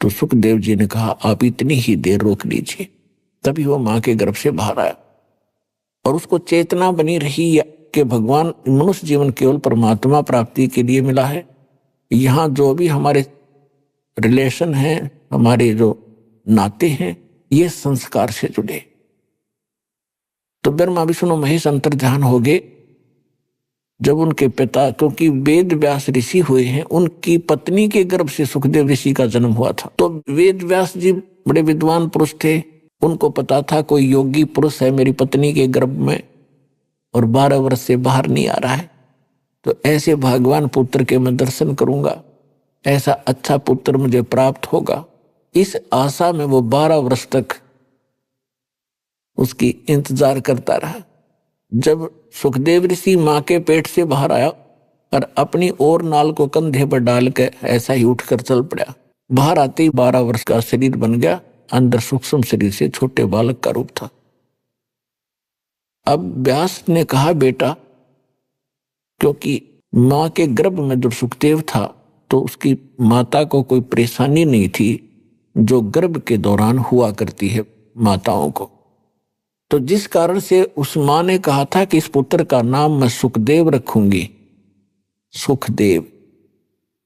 Speaker 6: तो सुखदेव जी ने कहा आप इतनी ही देर रोक लीजिए। तभी वो मां के गर्भ से बाहर आया और उसको चेतना बनी रही कि भगवान मनुष्य जीवन केवल परमात्मा प्राप्ति के लिए मिला है। यहाँ जो भी हमारे रिलेशन हैं, हमारे जो नाते हैं, ये संस्कार से जुड़े। तो ब्रह्मा विष्णु महेश अंतर्ध्यान हो गए जब उनके पिता, क्योंकि वेद व्यास ऋषि हुए हैं, उनकी पत्नी के गर्भ से सुखदेव ऋषि का जन्म हुआ था। तो वेद व्यास जी बड़े विद्वान पुरुष थे, उनको पता था कोई योगी पुरुष है मेरी पत्नी के गर्भ में और 12 वर्ष से बाहर नहीं आ रहा है, तो ऐसे भगवान पुत्र के मैं दर्शन करूंगा, ऐसा अच्छा पुत्र मुझे प्राप्त होगा। इस आशा में वो 12 वर्ष तक उसकी इंतजार करता रहा। जब सुखदेव ऋषि मां के पेट से बाहर आया और अपनी और नाल को कंधे पर डाल के ऐसा ही उठकर चल पड़ा, बाहर आते ही 12 वर्ष का शरीर बन गया, अंदर सूक्ष्म शरीर से छोटे बालक का रूप था। अब व्यास ने कहा बेटा, क्योंकि मां के गर्भ में जब सुखदेव था तो उसकी माता को कोई परेशानी नहीं थी जो गर्भ के दौरान हुआ करती है माताओं को। तो जिस कारण से उस मां ने कहा था कि इस पुत्र का नाम मैं सुखदेव रखूंगी, सुखदेव,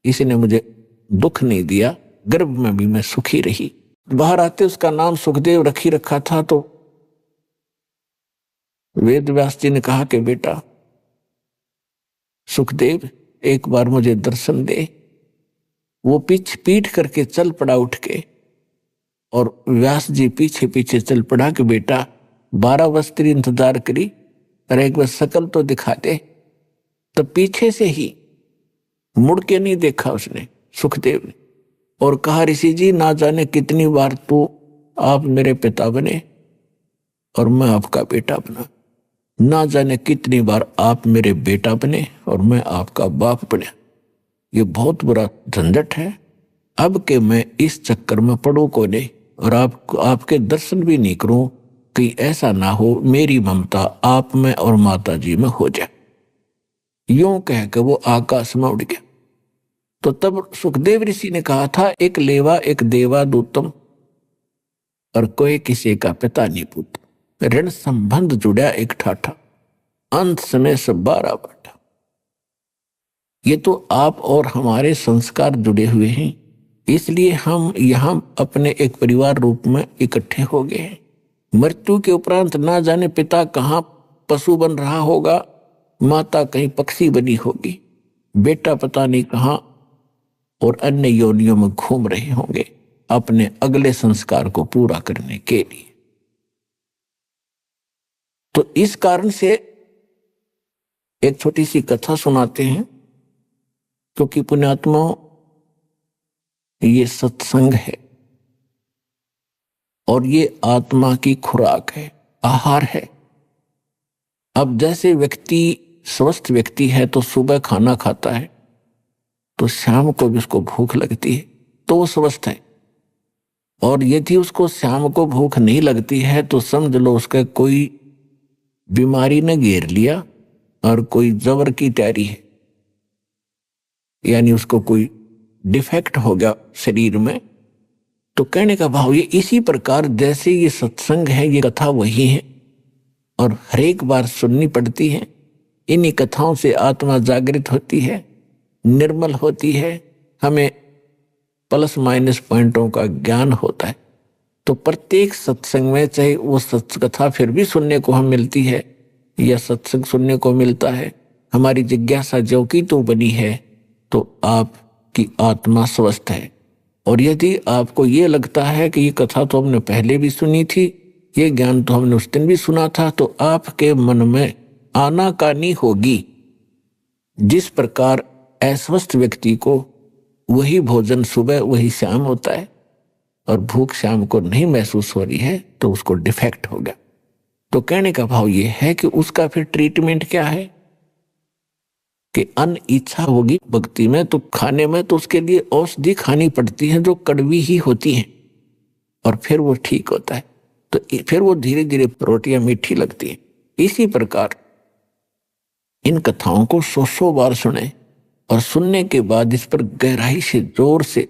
Speaker 6: इसने मुझे दुख नहीं दिया, गर्भ में भी मैं सुखी रही। बाहर आते उसका नाम सुखदेव रखी रखा था। तो वेद व्यास जी ने कहा कि बेटा सुखदेव एक बार मुझे दर्शन दे। वो पीठ करके चल पड़ा उठ के, और व्यास जी पीछे पीछे चल पड़ा कि बेटा 12 वर्ष तेरी इंतजार करी, और एक बार शकल तो दिखा दे। तो पीछे से ही मुड़ के नहीं देखा उसने, सुखदेव ने, और कहा ऋषि जी ना जाने कितनी बार तो आप मेरे पिता बने और मैं आपका बेटा बना, ना जाने कितनी बार आप मेरे बेटा बने और मैं आपका बाप बना। ये बहुत बुरा झंझट है। अब के मैं इस चक्कर में पड़ू को नहीं और आपके दर्शन भी नहीं करूं, कि ऐसा ना हो मेरी ममता आप में और माता जी में हो जाए। यूं कह के वो आकाश में उड़ गया। तो तब सुखदेव ऋषि ने कहा था, एक लेवा एक देवा दूतम, और कोई किसी का पिता नहीं पूत, ऋण संबंध जुड़ा एक ठाठा, अंत समय सब 12 बाटा। ये तो आप और हमारे संस्कार जुड़े हुए हैं, इसलिए हम यहां अपने एक परिवार रूप में इकट्ठे हो गए हैं। मृत्यु के उपरांत ना जाने पिता कहां पशु बन रहा होगा, माता कहीं पक्षी बनी होगी, बेटा पता नहीं कहां और अन्य योनियों में घूम रहे होंगे अपने अगले संस्कार को पूरा करने के लिए। तो इस कारण से एक छोटी सी कथा सुनाते हैं, क्योंकि पुण्यात्मा ये सत्संग है और ये आत्मा की खुराक है, आहार है। अब जैसे व्यक्ति स्वस्थ व्यक्ति है तो सुबह खाना खाता है तो शाम को भी उसको भूख लगती है तो वो स्वस्थ है, और यदि उसको शाम को भूख नहीं लगती है तो समझ लो उसका कोई बीमारी ने घेर लिया और कोई जबर की तैयारी है, यानी उसको कोई डिफेक्ट हो गया शरीर में। तो कहने का भाव ये इसी प्रकार जैसे ये सत्संग है, ये कथा वही है और हर एक बार सुननी पड़ती है। इन्हीं कथाओं से आत्मा जागृत होती है, निर्मल होती है, हमें प्लस माइनस पॉइंटों का ज्ञान होता है। तो प्रत्येक सत्संग में चाहे वो सत्कथा फिर भी सुनने को हम मिलती है या सत्संग सुनने को मिलता है, हमारी जिज्ञासा जो की तो बनी है, तो आपकी आत्मा स्वस्थ है। और यदि आपको ये लगता है कि ये कथा तो हमने पहले भी सुनी थी, ये ज्ञान तो हमने उस दिन भी सुना था, तो आपके मन में आनाकानी होगी। जिस प्रकार अस्वस्थ व्यक्ति को वही भोजन सुबह वही शाम होता है और भूख शाम को नहीं महसूस हो रही है तो उसको डिफेक्ट होगा। तो कहने का भाव ये है कि उसका फिर ट्रीटमेंट क्या है कि अन्न इच्छा होगी भक्ति में तो खाने में, तो उसके लिए औषधि खानी पड़ती है जो कड़वी ही होती है और फिर वो ठीक होता है। तो फिर वो धीरे धीरे रोटियां मीठी लगती हैं। इसी प्रकार इन कथाओं को 100 बार सुने और सुनने के बाद इस पर गहराई से जोर से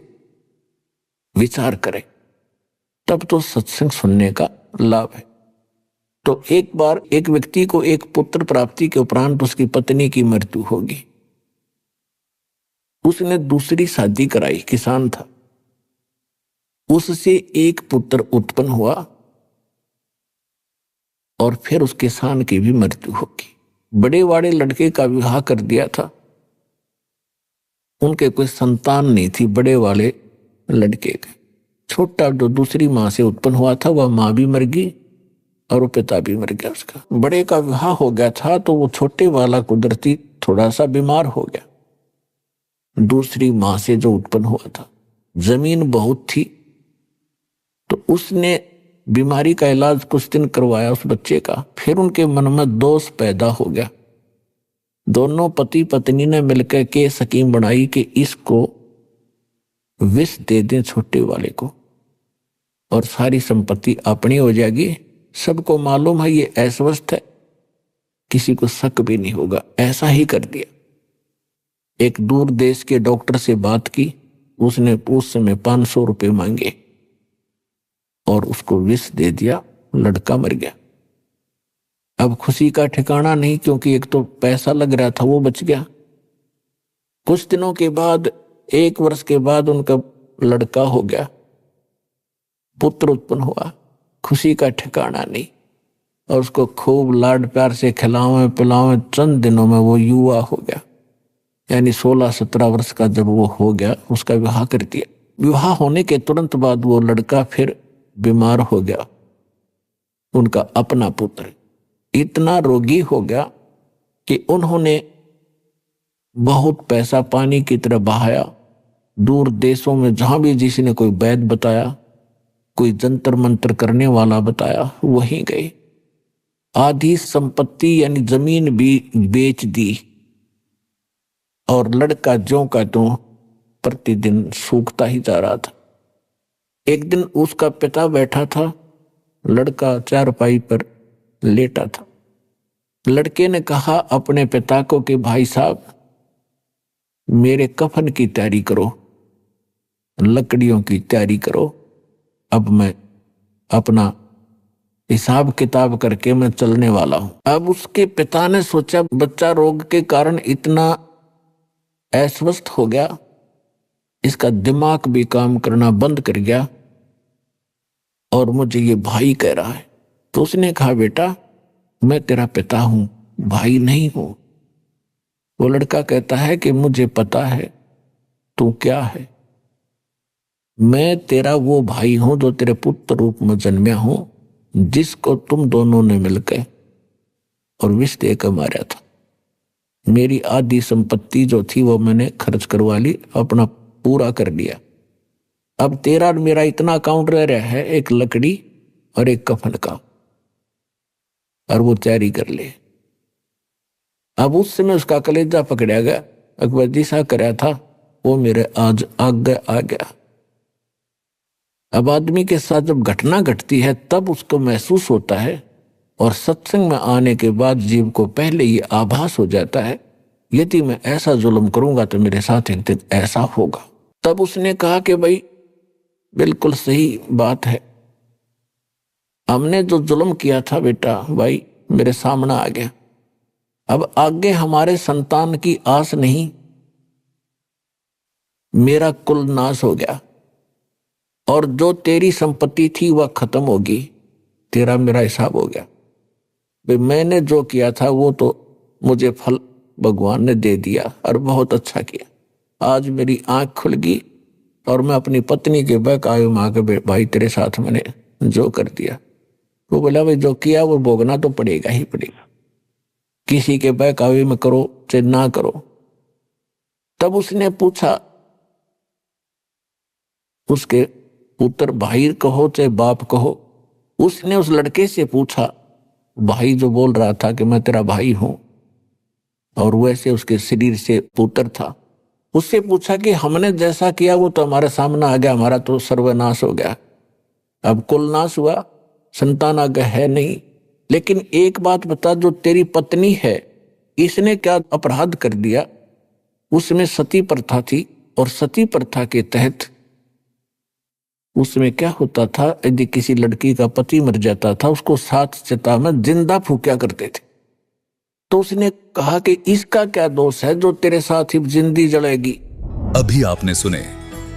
Speaker 6: विचार करें, तब तो सत्संग सुनने का लाभ है। तो एक बार एक व्यक्ति को एक पुत्र प्राप्ति के उपरांत उसकी पत्नी की मृत्यु होगी। उसने दूसरी शादी कराई, किसान था, उससे एक पुत्र उत्पन्न हुआ और फिर उस किसान की भी मृत्यु होगी। बड़े वाले लड़के का विवाह कर दिया था, उनके कोई संतान नहीं थी बड़े वाले लड़के के। छोटा जो दूसरी मां से उत्पन्न हुआ था वह मां भी मर गई और वो पिता भी मर गया उसका। बड़े का विवाह हो गया था तो वो छोटे वाला कुदरती थोड़ा सा बीमार हो गया। दूसरी मां से जो उत्पन्न हुआ था, जमीन बहुत थी तो उसने बीमारी का इलाज कुछ दिन करवाया उस बच्चे का। फिर उनके मन में दोष पैदा हो गया। दोनों पति पत्नी ने मिलकर के स्कीम बनाई कि इसको विष दे दें छोटे वाले को और सारी संपत्ति अपनी हो जाएगी। सबको मालूम है ये अस्वस्थ है, किसी को शक भी नहीं होगा। ऐसा ही कर दिया। एक दूर देश के डॉक्टर से बात की, उसने उस समय 500 रुपये मांगे और उसको विष दे दिया, लड़का मर गया। अब खुशी का ठिकाना नहीं, क्योंकि एक तो पैसा लग रहा था वो बच गया। कुछ दिनों के बाद, 1 वर्ष के बाद उनका लड़का हो गया, पुत्र उत्पन्न हुआ, खुशी का ठिकाना नहीं। और उसको खूब लाड प्यार से खिलावे पिलावे, चंद दिनों में वो युवा हो गया, यानी 16-17 वर्ष का जब वो हो गया, उसका विवाह कर दिया। विवाह होने के तुरंत बाद वो लड़का फिर बीमार हो गया। उनका अपना पुत्र इतना रोगी हो गया कि उन्होंने बहुत पैसा पानी की तरह बहाया। दूर देशों में जहां भी जिसने कोई वैद्य बताया, कोई जंतर मंत्र करने वाला बताया, वहीं गए। आधी संपत्ति यानी जमीन भी बेच दी और लड़का ज्यों का त्यों प्रतिदिन सूखता ही जा रहा था। एक दिन उसका पिता बैठा था, लड़का चारपाई पर लेटा था। लड़के ने कहा अपने पिता को कि भाई साहब, मेरे कफन की तैयारी करो, लकड़ियों की तैयारी करो, अब मैं अपना हिसाब किताब करके मैं चलने वाला हूं। अब उसके पिता ने सोचा, बच्चा रोग के कारण इतना अस्वस्थ हो गया, इसका दिमाग भी काम करना बंद कर गया और मुझे ये भाई कह रहा है। तो उसने कहा, बेटा मैं तेरा पिता हूं, भाई नहीं हूं। वो लड़का कहता है कि मुझे पता है तू क्या है, मैं तेरा वो भाई हूं जो तेरे पुत्र रूप में जन्मया हूं, जिसको तुम दोनों ने मिलकर और विष देकर मारा था। मेरी आधी संपत्ति जो थी वो मैंने खर्च करवा ली, अपना पूरा कर लिया। अब तेरा और मेरा इतना अकाउंट रह रहा है, एक लकड़ी और एक कफन का, और वो तैयारी कर ले। अब उस समय उसका कलेजा पकड़ा गया। अकबर जी सा कराया था वो मेरे आज आगे आ गया। अब आदमी के साथ जब घटना घटती है तब उसको महसूस होता है, और सत्संग में आने के बाद जीव को पहले ये आभास हो जाता है, यदि मैं ऐसा जुल्म करूंगा तो मेरे साथ एक दिन ऐसा होगा। तब उसने कहा कि भाई बिल्कुल सही बात है, हमने जो जुल्म किया था बेटा भाई मेरे सामने आ गया। अब आगे हमारे संतान की आस नहीं, मेरा कुल नाश हो गया, और जो तेरी संपत्ति थी वह खत्म होगी, तेरा मेरा हिसाब हो गया। भाई मैंने जो किया था वो तो मुझे फल भगवान ने दे दिया और बहुत अच्छा किया। आज मेरी आंख खुल गई और मैं अपनी पत्नी के बहकावे मां के भाई तेरे साथ मैंने जो कर दिया। वो बोला भाई जो किया वो भोगना तो पड़ेगा ही पड़ेगा, किसी के बहकावे में करो चाहे ना करो। तब उसने पूछा, उसके पुत्र भाई कहो चाहे बाप कहो, उसने उस लड़के से पूछा, भाई जो बोल रहा था कि मैं तेरा भाई हूं और वैसे उसके शरीर से पुत्र था, उससे पूछा कि हमने जैसा किया वो तो हमारे सामने आ गया, हमारा तो सर्वनाश हो गया, अब कुल नाश हुआ, संतान आगे है नहीं। लेकिन एक बात बता, जो तेरी पत्नी है इसने क्या अपराध कर दिया? उसमें सती प्रथा थी, और सती प्रथा के तहत उसमें क्या होता था, यदि किसी लड़की का पति मर जाता था उसको 7 चिता में जिंदा फूंका करते थे। तो उसने कहा कि इसका क्या दोष है जो तेरे साथ ही जिंदी जलेगी।
Speaker 7: अभी आपने सुने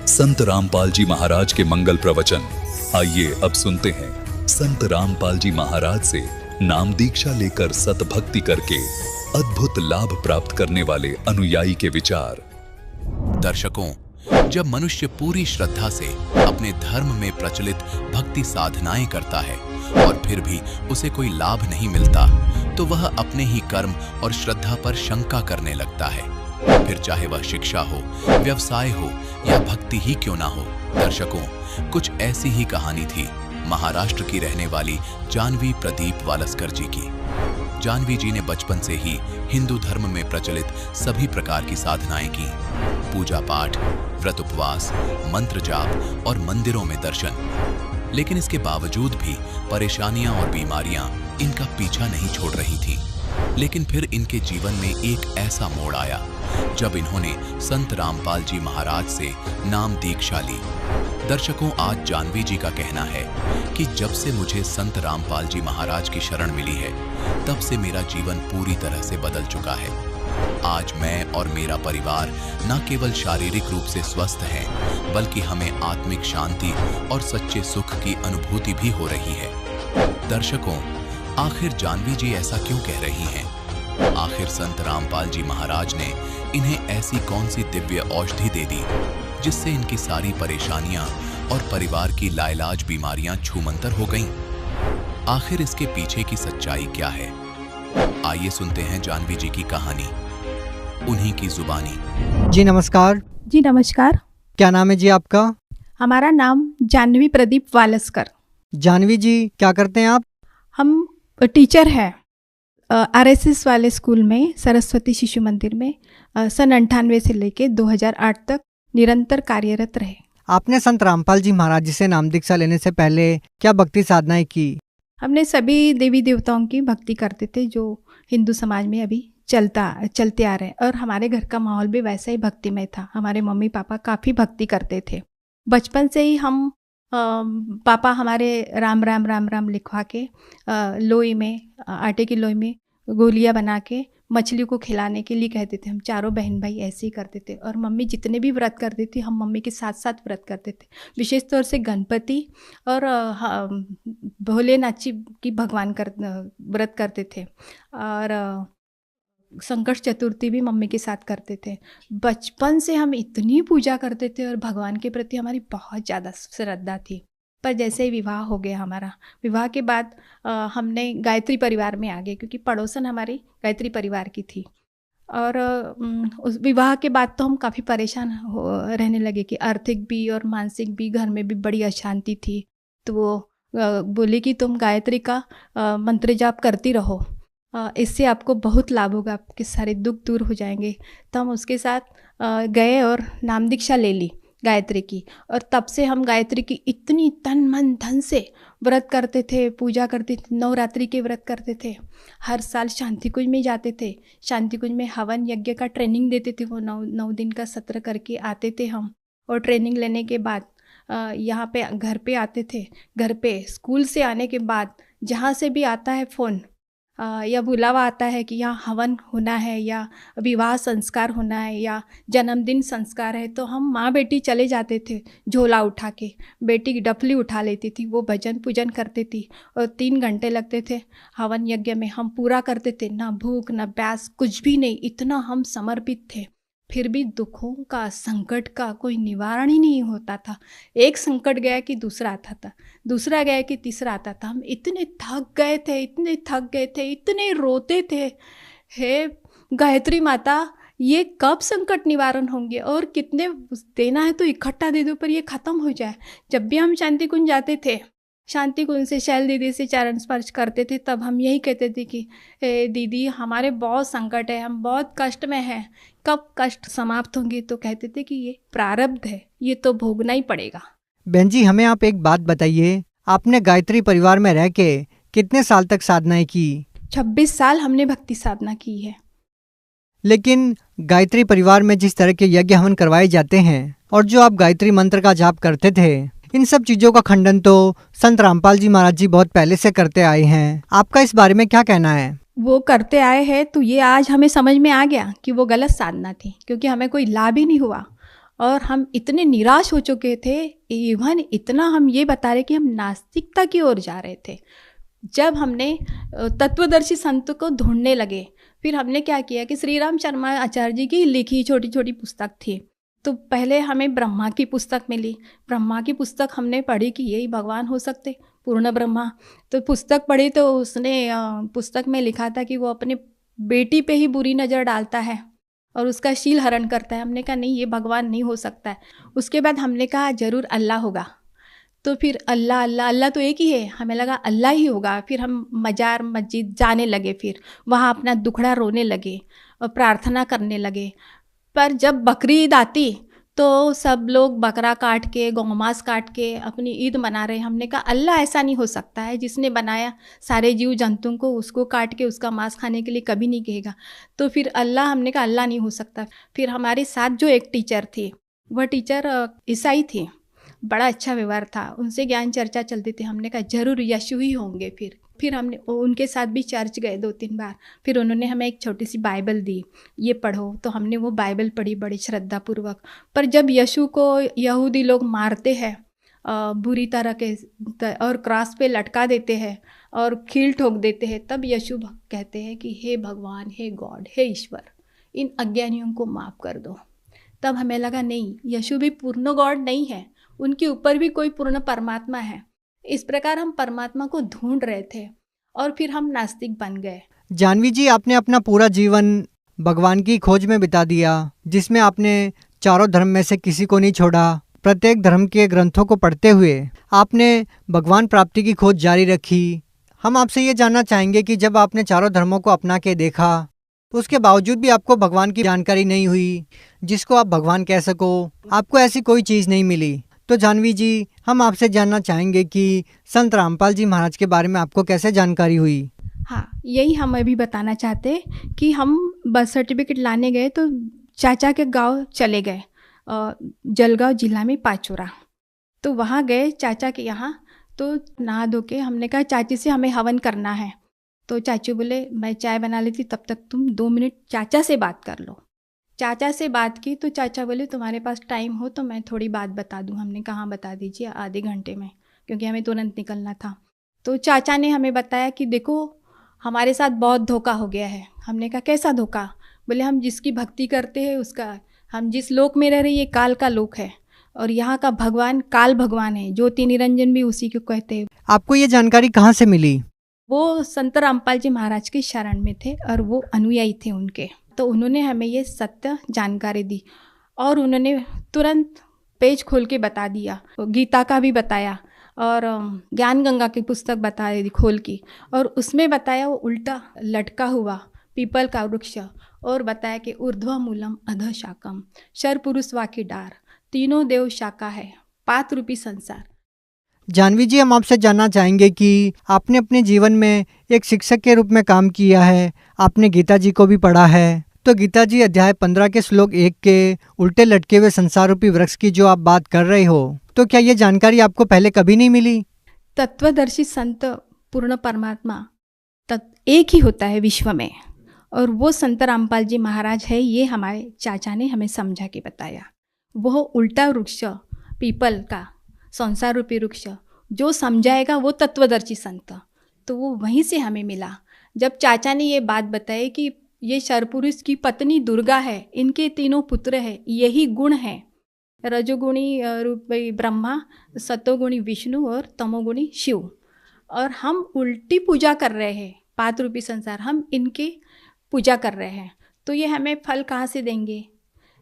Speaker 7: संत रामपाल जी महाराज के मंगल प्रवचन। आइए अब सुनते हैं संत रामपाल जी महाराज से नाम दीक्षा लेकर सतभक्ति करके अद्भुत लाभ प्राप्त करने वाले अनुयायी के विचार।
Speaker 3: दर्शकों, जब मनुष्य पूरी श्रद्धा से अपने धर्म में प्रचलित भक्ति साधनाएं करता है और फिर भी उसे कोई लाभ नहीं मिलता, तो वह अपने ही कर्म और श्रद्धा पर शंका करने लगता है, फिर चाहे वह शिक्षा हो, व्यवसाय हो या भक्ति ही क्यों ना हो। दर्शकों, कुछ ऐसी ही कहानी थी महाराष्ट्र की रहने वाली जानवी प्रदीप वालस्कर जी की। जानवी जी ने बचपन से ही हिंदू धर्म में प्रचलित सभी प्रकार की साधनाएं की, पूजा पाठ, व्रत उपवास, मंत्र जाप और मंदिरों में दर्शन। लेकिन इसके बावजूद भी परेशानियां और बीमारियां इनका पीछा नहीं छोड़ रही थी। लेकिन फिर इनके जीवन में एक ऐसा मोड़ आया जब इन्होंने संत रामपाल जी महाराज से नाम दीक्षा ली। दर्शकों, आज जानवी जी का कहना है कि जब से मुझे संत रामपाल जी महाराज की शरण मिली है, तब से मेरा जीवन पूरी तरह से बदल चुका है। आज मैं और मेरा परिवार न केवल शारीरिक रूप से स्वस्थ हैं, बल्कि हमें आत्मिक शांति और सच्चे सुख की अनुभूति भी हो रही है। दर्शकों, आखिर जानवी जी ऐसा क्यों कह रही हैं? आखिर संत रामपाल जी महाराज ने इन्हें ऐसी कौन सी दिव्य औषधि दे दी जिससे इनकी सारी परेशानियां और परिवार की लाइलाज बीमारियां छूमंतर हो गईं? आखिर इसके पीछे की सच्चाई क्या है? आइए सुनते हैं जानवी जी की कहानी, उन्हीं की जुबानी।
Speaker 8: जी नमस्कार।
Speaker 9: जी नमस्कार।
Speaker 8: क्या नाम है जी आपका?
Speaker 9: हमारा नाम जानवी प्रदीप वालस्कर।
Speaker 8: जानवी जी, क्या करते हैं आप?
Speaker 9: हम टीचर हैं RSS वाले स्कूल में, सरस्वती शिशु मंदिर में सन 98 से लेके 2008 तक निरंतर कार्यरत रहे।
Speaker 8: आपने संत रामपाल जी महाराज जी से नाम दीक्षा लेने से पहले क्या भक्ति साधनाएं की?
Speaker 9: हमने सभी देवी देवताओं की भक्ति करते थे जो हिंदू समाज में अभी चलते आ रहे हैं, और हमारे घर का माहौल भी वैसा ही भक्तिमय था। हमारे मम्मी पापा काफ़ी भक्ति करते थे। बचपन से ही हम पापा हमारे राम राम राम राम लिखवा के लोई में, आटे की लोई में गोलियां बना के मछली को खिलाने के लिए कहते थे। हम चारों बहन भाई ऐसे ही करते थे, और मम्मी जितने भी व्रत करती थी हम मम्मी के साथ साथ व्रत करते थे। विशेष तौर से गणपति और भोलेनाथ जी की भगवान व्रत करते थे, और संकट चतुर्थी भी मम्मी के साथ करते थे। बचपन से हम इतनी पूजा करते थे और भगवान के प्रति हमारी बहुत ज़्यादा श्रद्धा थी। पर जैसे ही विवाह हो गया हमारा, विवाह के बाद हमने गायत्री परिवार में आ गए, क्योंकि पड़ोसन हमारी गायत्री परिवार की थी। और उस विवाह के बाद तो हम काफ़ी परेशान रहने लगे कि आर्थिक भी और मानसिक भी, घर में भी बड़ी अशांति थी। तो वो बोले कि तुम गायत्री का मंत्र जाप करती रहो, इससे आपको बहुत लाभ होगा, आपके सारे दुख दूर हो जाएंगे। तो हम उसके साथ गए और नाम दीक्षा ले ली गायत्री की, और तब से हम गायत्री की इतनी तन मन धन से व्रत करते थे, पूजा करते थे, नवरात्रि के व्रत करते थे। हर साल शांति कुंज में जाते थे। शांति कुंज में हवन यज्ञ का ट्रेनिंग देते थे। वो 9 दिन का सत्र करके आते थे हम, और ट्रेनिंग लेने के बाद यहाँ पे घर पे आते थे। घर पे स्कूल से आने के बाद जहाँ से भी आता है फ़ोन या बुलावा आता है कि यहाँ हवन होना है, या विवाह संस्कार होना है, या जन्मदिन संस्कार है, तो हम माँ बेटी चले जाते थे झोला उठा के। बेटी डफली उठा लेती थी, वो भजन पूजन करती थी, और 3 घंटे लगते थे हवन यज्ञ में। हम पूरा करते थे, ना भूख ना प्यास, कुछ भी नहीं, इतना हम समर्पित थे। फिर भी दुखों का, संकट का कोई निवारण ही नहीं होता था। एक संकट गया कि दूसरा आता था, दूसरा गया कि तीसरा आता था। हम इतने थक गए थे, इतने रोते थे, हे गायत्री माता, ये कब संकट निवारण होंगे, और कितने देना है तो इकट्ठा दे दो, पर ये ख़त्म हो जाए। जब भी हम शांति कुंज जाते थे, शांति कुंज से शैल दीदी से चरण स्पर्श करते थे, तब हम यही कहते थे कि दीदी हमारे बहुत संकट है, हम बहुत कष्ट में हैं, कब कष्ट समाप्त होंगे? तो कहते थे कि ये प्रारब्ध है, ये तो भोगना ही पड़ेगा।
Speaker 8: बहन जी, हमें आप एक बात बताइए, आपने गायत्री परिवार में रह के कितने साल तक साधनाएं की?
Speaker 9: 26 साल हमने भक्ति साधना की है।
Speaker 8: लेकिन गायत्री परिवार में जिस तरह के यज्ञ हवन करवाए जाते हैं और जो आप गायत्री मंत्र का जाप करते थे, इन सब चीजों का खंडन तो संत रामपाल जी महाराज जी बहुत पहले से करते आए हैं। आपका इस बारे में क्या कहना है?
Speaker 9: वो करते आए हैं तो ये आज हमें समझ में आ गया कि वो गलत साधना थी, क्योंकि हमें कोई लाभ ही नहीं हुआ, और हम इतने निराश हो चुके थे। इवन इतना हम ये बता रहे कि हम नास्तिकता की ओर जा रहे थे। जब हमने तत्वदर्शी संत को ढूंढने लगे, फिर हमने क्या किया कि श्री राम शर्मा आचार्य जी की लिखी छोटी छोटी पुस्तक थी, तो पहले हमें ब्रह्मा की पुस्तक मिली। ब्रह्मा की पुस्तक हमने पढ़ी कि यही भगवान हो सकते, पूर्ण ब्रह्मा। तो पुस्तक पढ़ी तो उसने पुस्तक में लिखा था कि वो अपने बेटी पे ही बुरी नज़र डालता है और उसका शील हरण करता है। हमने कहा नहीं, ये भगवान नहीं हो सकता है। उसके बाद हमने कहा ज़रूर अल्लाह होगा। तो फिर अल्लाह अल्लाह अल्लाह तो एक ही है, हमें लगा अल्लाह ही होगा। फिर हम मजार मस्जिद जाने लगे, फिर वहाँ अपना दुखड़ा रोने लगे और प्रार्थना करने लगे। पर जब बकरीद आती तो सब लोग बकरा काट के, गौमांस काट के अपनी ईद मना रहे हैं। हमने कहा अल्लाह ऐसा नहीं हो सकता है, जिसने बनाया सारे जीव जंतुओं को, उसको काट के उसका मांस खाने के लिए कभी नहीं कहेगा। तो फिर अल्लाह, हमने कहा अल्लाह नहीं हो सकता। फिर हमारे साथ जो एक टीचर थी, वह टीचर ईसाई थी, बड़ा अच्छा व्यवहार था, उनसे ज्ञान चर्चा चलती थी। हमने कहा जरूर यीशु ही होंगे। फिर हमने उनके साथ भी चर्च गए 2-3 बार। फिर उन्होंने हमें एक छोटी सी बाइबल दी, ये पढ़ो। तो हमने वो बाइबल पढ़ी बड़ी श्रद्धापूर्वक। पर जब यीशु को यहूदी लोग मारते हैं बुरी तरह के और क्रॉस पे लटका देते हैं और कील ठोक देते हैं, तब यीशु कहते हैं कि हे भगवान, हे गॉड, हे ईश्वर, इन अज्ञानियों को माफ़ कर दो। तब हमें लगा नहीं, यीशु भी पूर्ण गॉड नहीं है, उनके ऊपर भी कोई पूर्ण परमात्मा है। इस प्रकार हम परमात्मा को ढूंढ रहे थे और फिर हम नास्तिक बन गए।
Speaker 8: जानवी जी, आपने अपना पूरा जीवन भगवान की खोज में बिता दिया, जिसमें आपने चारों धर्म में से किसी को नहीं छोड़ा। प्रत्येक धर्म के ग्रंथों को पढ़ते हुए आपने भगवान प्राप्ति की खोज जारी रखी। हम आपसे ये जानना चाहेंगे कि जब आपने चारों धर्मों को अपना के देखा, उसके बावजूद भी आपको भगवान की जानकारी नहीं हुई, जिसको आप भगवान कह सको, आपको ऐसी कोई चीज़ नहीं मिली, तो जानवी जी, हम आपसे जानना चाहेंगे कि संत रामपाल जी महाराज के बारे में आपको कैसे जानकारी हुई।
Speaker 9: हाँ, यही हम अभी बताना चाहते कि हम बर्थ सर्टिफिकेट लाने गए तो चाचा के गांव चले गए, जलगांव जिला में पाचोरा। तो वहाँ गए चाचा के यहाँ, तो नहा धो के हमने कहा चाची से हमें हवन करना है। तो चाचू बोले मैं चाय बना लेती, तब तक तुम 2 मिनट चाचा से बात कर लो। चाचा से बात की तो चाचा बोले तुम्हारे पास टाइम हो तो मैं थोड़ी बात बता दूं। हमने कहा बता दीजिए, आधे घंटे में, क्योंकि हमें तुरंत निकलना था। तो चाचा ने हमें बताया कि देखो हमारे साथ बहुत धोखा हो गया है। हमने कहा कैसा धोखा? बोले हम जिसकी भक्ति करते हैं उसका, हम जिस लोक में रह रहे ये काल का लोक है और यहाँ का भगवान काल भगवान है, ज्योति निरंजन भी उसी को कहते हैं।
Speaker 8: आपको ये जानकारी कहाँ से मिली?
Speaker 9: वो संत रामपाल जी महाराज की शरण में थे और वो अनुयायी थे उनके, तो उन्होंने हमें ये सत्य जानकारी दी और उन्होंने तुरंत पेज खोल के बता दिया, गीता का भी बताया और ज्ञान गंगा की पुस्तक बता दी खोल की, और उसमें बताया वो उल्टा लटका हुआ पीपल का वृक्ष, और बताया कि ऊर्ध्व मूलम अध शाकम, शर पुरुष वाकी डार, तीनों देव शाखा है, पात रूपी संसार।
Speaker 8: जानवी जी, हम आपसे जानना चाहेंगे कि आपने अपने जीवन में एक शिक्षक के रूप में काम किया है, आपने गीता जी को भी पढ़ा है। तो गीता जी अध्याय 15 के श्लोक 1 के उल्टे लटके हुए संसार रूपी वृक्ष की जो आप बात कर रहे हो, तो क्या ये जानकारी आपको पहले कभी नहीं मिली?
Speaker 9: तत्वदर्शी संत पूर्ण परमात्मा एक ही होता है विश्व में, और वो संत रामपाल जी महाराज है, ये हमारे चाचा ने हमें समझा के बताया। वो उल्टा वृक्ष पीपल का संसार रूपी वृक्ष जो समझाएगा वो तत्वदर्शी संत, तो वो वहीं से हमें मिला। जब चाचा ने ये बात बताई कि ये शरपुरुष की पत्नी दुर्गा है, इनके 3 पुत्र है, यही गुण है, रजोगुणी रूपी ब्रह्मा, सतोगुणी विष्णु और तमोगुणी शिव, और हम उल्टी पूजा कर रहे हैं, पात रूपी संसार, हम इनके पूजा कर रहे हैं, तो ये हमें फल कहाँ से देंगे?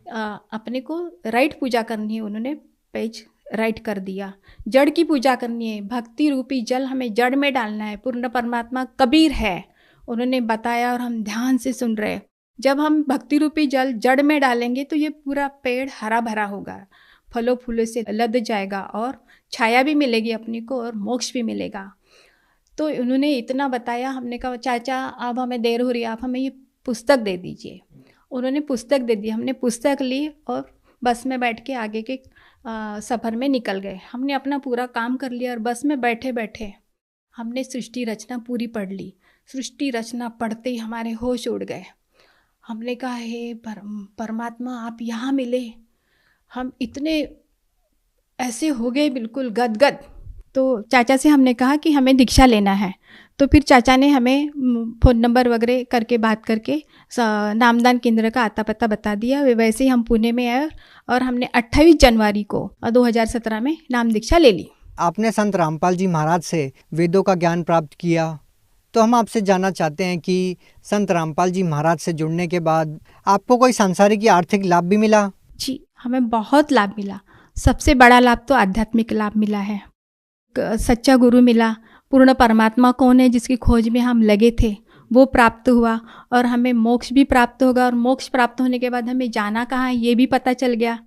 Speaker 9: अपने को राइट पूजा करनी है, उन्होंने पेज राइट कर दिया। जड़ की पूजा करनी है, भक्ति रूपी जल हमें जड़ में डालना है, पूर्ण परमात्मा कबीर है, उन्होंने बताया और हम ध्यान से सुन रहे। जब हम भक्ति रूपी जल जड़ में डालेंगे तो ये पूरा पेड़ हरा भरा होगा, फलों फूलों से लद जाएगा और छाया भी मिलेगी अपने को और मोक्ष भी मिलेगा। तो उन्होंने इतना बताया। हमने कहा चाचा अब हमें देर हो रही है, आप हमें ये पुस्तक दे दीजिए। उन्होंने पुस्तक दे दी, हमने पुस्तक ली और बस में बैठ के आगे के सफ़र में निकल गए। हमने अपना पूरा काम कर लिया और बस में बैठे बैठे हमने सृष्टि रचना पूरी पढ़ ली। सृष्टि रचना पढ़ते ही हमारे होश उड़ गए। हमने कहा हे परमात्मा आप यहाँ मिले, हम इतने ऐसे हो गए बिल्कुल गदगद। तो चाचा से हमने कहा कि हमें दीक्षा लेना है, तो फिर चाचा ने हमें फ़ोन नंबर वगैरह करके बात करके नामदान केंद्र का आता पता बता दिया। वैसे ही हम पुणे में आए और हमने 28 जनवरी को 2017 में नाम दीक्षा ले ली।
Speaker 8: आपने संत रामपाल जी महाराज से वेदों का ज्ञान प्राप्त किया, तो हम आपसे जानना चाहते हैं कि संत रामपाल जी महाराज से जुड़ने के बाद आपको कोई सांसारिक या आर्थिक लाभ भी मिला?
Speaker 9: जी, हमें बहुत लाभ मिला। सबसे बड़ा लाभ तो आध्यात्मिक लाभ मिला है। सच्चा गुरु मिला, पूर्ण परमात्मा कौन है जिसकी खोज में हम लगे थे वो प्राप्त हुआ, और हमें मोक्ष भी प्राप्त होगा, और मोक्ष प्राप्त होने के बाद हमें जाना कहाँ है ये भी पता चल गया।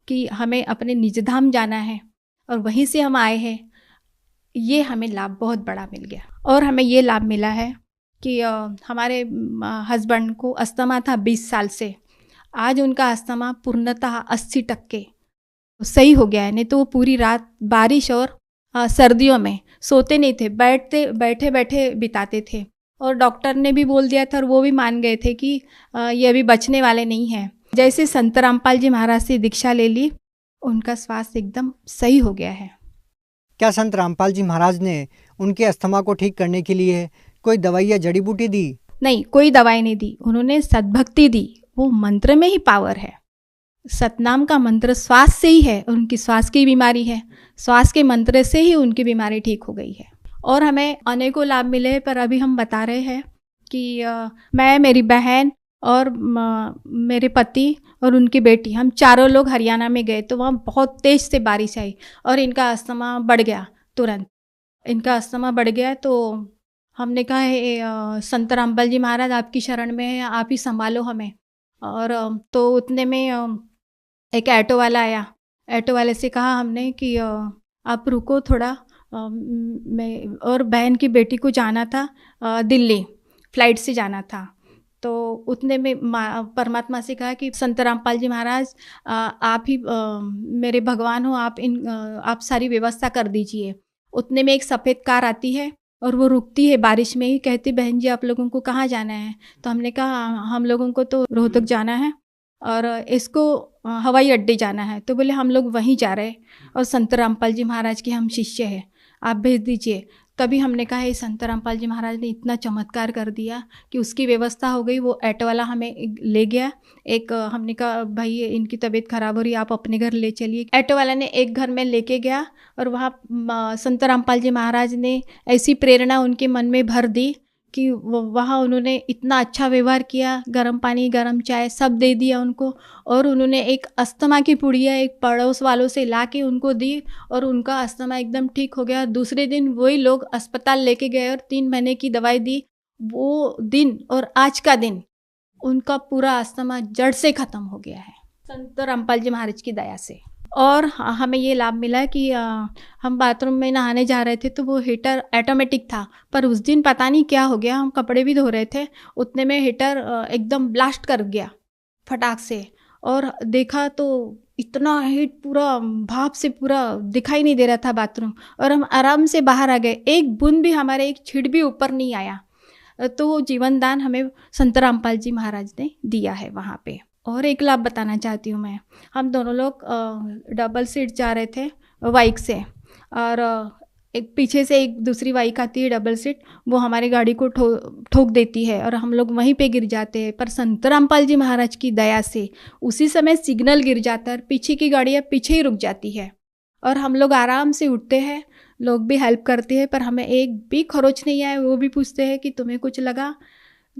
Speaker 9: कि हमें अपने निजधाम जाना है और वहीं से हम आए हैं, ये हमें लाभ बहुत बड़ा मिल गया। और हमें ये लाभ मिला है कि हमारे हस्बैंड को अस्थमा था 20 साल से, आज उनका अस्थमा पूर्णतः 80% सही हो गया है। नहीं तो वो पूरी रात बारिश और सर्दियों में सोते नहीं थे, बैठे बैठे बिताते थे। और डॉक्टर ने भी बोल दिया था और वो भी मान गए थे कि ये अभी बचने वाले नहीं हैं। जैसे संत रामपाल जी महाराज से दीक्षा ले ली, उनका स्वास्थ्य एकदम सही हो गया है।
Speaker 8: क्या संत रामपाल जी महाराज ने उनके अस्थमा को ठीक करने के लिए कोई दवाई या जड़ी बूटी दी?
Speaker 9: नहीं, कोई दवाई नहीं दी, उन्होंने सद्भक्ति दी। वो मंत्र में ही पावर है। सतनाम का मंत्र श्वास से ही है, उनकी श्वास की बीमारी है, श्वास के मंत्र से ही उनकी बीमारी ठीक हो गई है। और हमें अनेकों लाभ मिले, पर अभी हम बता रहे हैं कि मैं, मेरी बहन और मेरे पति और उनकी बेटी, हम चारों लोग हरियाणा में गए तो वहाँ बहुत तेज से बारिश आई और इनका अस्थमा बढ़ गया। तुरंत इनका अस्थमा बढ़ गया तो हमने कहा संत रामपाल जी महाराज आपकी शरण में है, आप ही संभालो हमें। और तो उतने में एक ऑटो वाला आया। ऑटो वाले से कहा हमने कि आप रुको थोड़ा, मैं और बहन की बेटी को जाना था दिल्ली, फ्लाइट से जाना था। तो उतने में परमात्मा से कहा कि संत रामपाल जी महाराज आप ही मेरे भगवान हो, आप सारी व्यवस्था कर दीजिए। उतने में एक सफ़ेद कार आती है और वो रुकती है बारिश में ही, कहती बहन जी आप लोगों को कहाँ जाना है? तो हमने कहा हम लोगों को तो रोहतक जाना है और इसको हवाई अड्डे जाना है। तो बोले हम लोग वहीं जा रहे और संत रामपाल जी महाराज के हम शिष्य हैं, आप भेज दीजिए। तभी हमने कहा ये संत रामपाल जी महाराज ने इतना चमत्कार कर दिया कि उसकी व्यवस्था हो गई। वो ऑटो वाला हमें ले गया। एक हमने कहा भाई इनकी तबीयत खराब हो रही है, आप अपने घर ले चलिए। ऑटो वाला ने एक घर में लेके गया और वहाँ संत रामपाल जी महाराज ने ऐसी प्रेरणा उनके मन में भर दी कि वहाँ उन्होंने इतना अच्छा व्यवहार किया, गर्म पानी गर्म चाय सब दे दिया उनको। और उन्होंने एक अस्थमा की पुड़िया एक पड़ोस वालों से ला के उनको दी और उनका अस्थमा एकदम ठीक हो गया। दूसरे दिन वही लोग अस्पताल लेके गए और 3 महीने की दवाई दी। वो दिन और आज का दिन उनका पूरा अस्थमा जड़ से ख़त्म हो गया है संत रामपाल जी महाराज की दया से। और हमें ये लाभ मिला कि हम बाथरूम में नहाने जा रहे थे तो वो हीटर ऑटोमेटिक था, पर उस दिन पता नहीं क्या हो गया, हम कपड़े भी धो रहे थे, उतने में हीटर एकदम ब्लास्ट कर गया फटाक से। और देखा तो इतना हीट पूरा भाप से पूरा दिखाई नहीं दे रहा था बाथरूम, और हम आराम से बाहर आ गए। एक बूंद भी हमारे एक छींट भी ऊपर नहीं आया। तो वो जीवन दान हमें संत रामपाल जी महाराज ने दिया है वहाँ पे। और एक लाभ बताना चाहती हूँ मैं। हम दोनों लोग डबल सीट जा रहे थे बाइक से, और एक पीछे से एक दूसरी बाइक आती है डबल सीट, वो हमारी गाड़ी को ठोक देती है और हम लोग वहीं पे गिर जाते हैं। पर संत रामपाल जी महाराज की दया से उसी समय सिग्नल गिर जाता है और पीछे की गाड़ियाँ पीछे ही रुक जाती है और हम लोग आराम से उठते हैं। लोग भी हेल्प करते हैं, पर हमें एक भी खरोच नहीं आया। वो भी पूछते हैं कि तुम्हें कुछ लगा,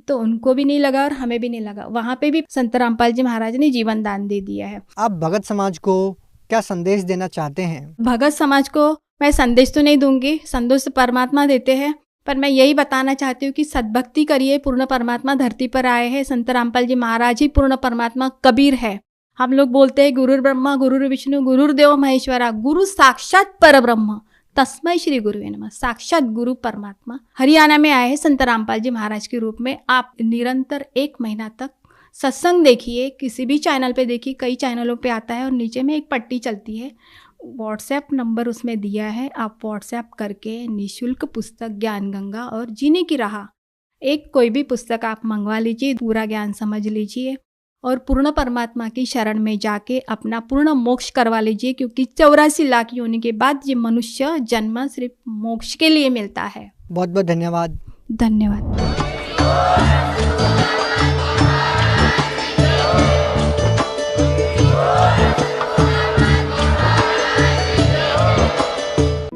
Speaker 9: तो उनको भी नहीं लगा और हमें भी नहीं लगा। वहाँ पे भी संत रामपाल जी महाराज ने जीवन दान दे दिया है।
Speaker 8: आप भगत समाज को क्या संदेश देना चाहते हैं?
Speaker 9: भगत समाज को मैं संदेश तो नहीं दूंगी, संदेश परमात्मा देते हैं, पर मैं यही बताना चाहती हूँ कि सद्भक्ति करिए। पूर्ण परमात्मा धरती पर आए हैं, संत रामपाल जी महाराज ही पूर्ण परमात्मा कबीर है। हम लोग बोलते हैं गुरुर ब्रह्मा गुरुर विष्णु गुरुर्देव महेश्वरा, गुरु साक्षात परब्रह्म तस्मै श्री गुरुवे नमः। साक्षात गुरु परमात्मा हरियाणा में आए हैं संत रामपाल जी महाराज के रूप में। आप निरंतर 1 महीना तक सत्संग देखिए, किसी भी चैनल पे देखिए, कई चैनलों पे आता है और नीचे में एक पट्टी चलती है, व्हाट्सएप नंबर उसमें दिया है। आप व्हाट्सएप करके निःशुल्क पुस्तक ज्ञान गंगा और जीने की राह, एक कोई भी पुस्तक आप मंगवा लीजिए, पूरा ज्ञान समझ लीजिए और पूर्ण परमात्मा की शरण में जाके अपना पूर्ण मोक्ष करवा लीजिए। क्योंकि 84 लाख योनि के बाद ये मनुष्य जन्म सिर्फ मोक्ष के लिए मिलता है।
Speaker 8: बहुत बहुत धन्यवाद।
Speaker 9: धन्यवाद।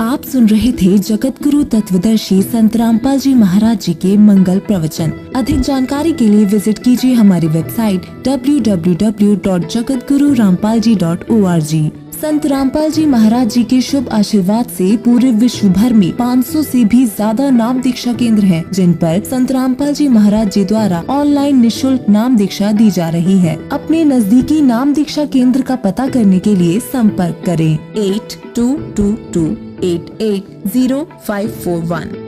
Speaker 10: आप सुन रहे थे जगत गुरु तत्वदर्शी संत रामपाल जी महाराज जी के मंगल प्रवचन। अधिक जानकारी के लिए विजिट कीजिए हमारी वेबसाइट www.jagatgururampalji.org। संत रामपाल जी महाराज जी के शुभ आशीर्वाद से पूरे विश्व भर में 500 से भी ज्यादा नाम दीक्षा केंद्र हैं, जिन पर संत रामपाल जी महाराज जी द्वारा ऑनलाइन निशुल्क नाम दीक्षा दी जा रही है। अपने नजदीकी नाम दीक्षा केंद्र का पता करने के लिए संपर्क करें 8222880541।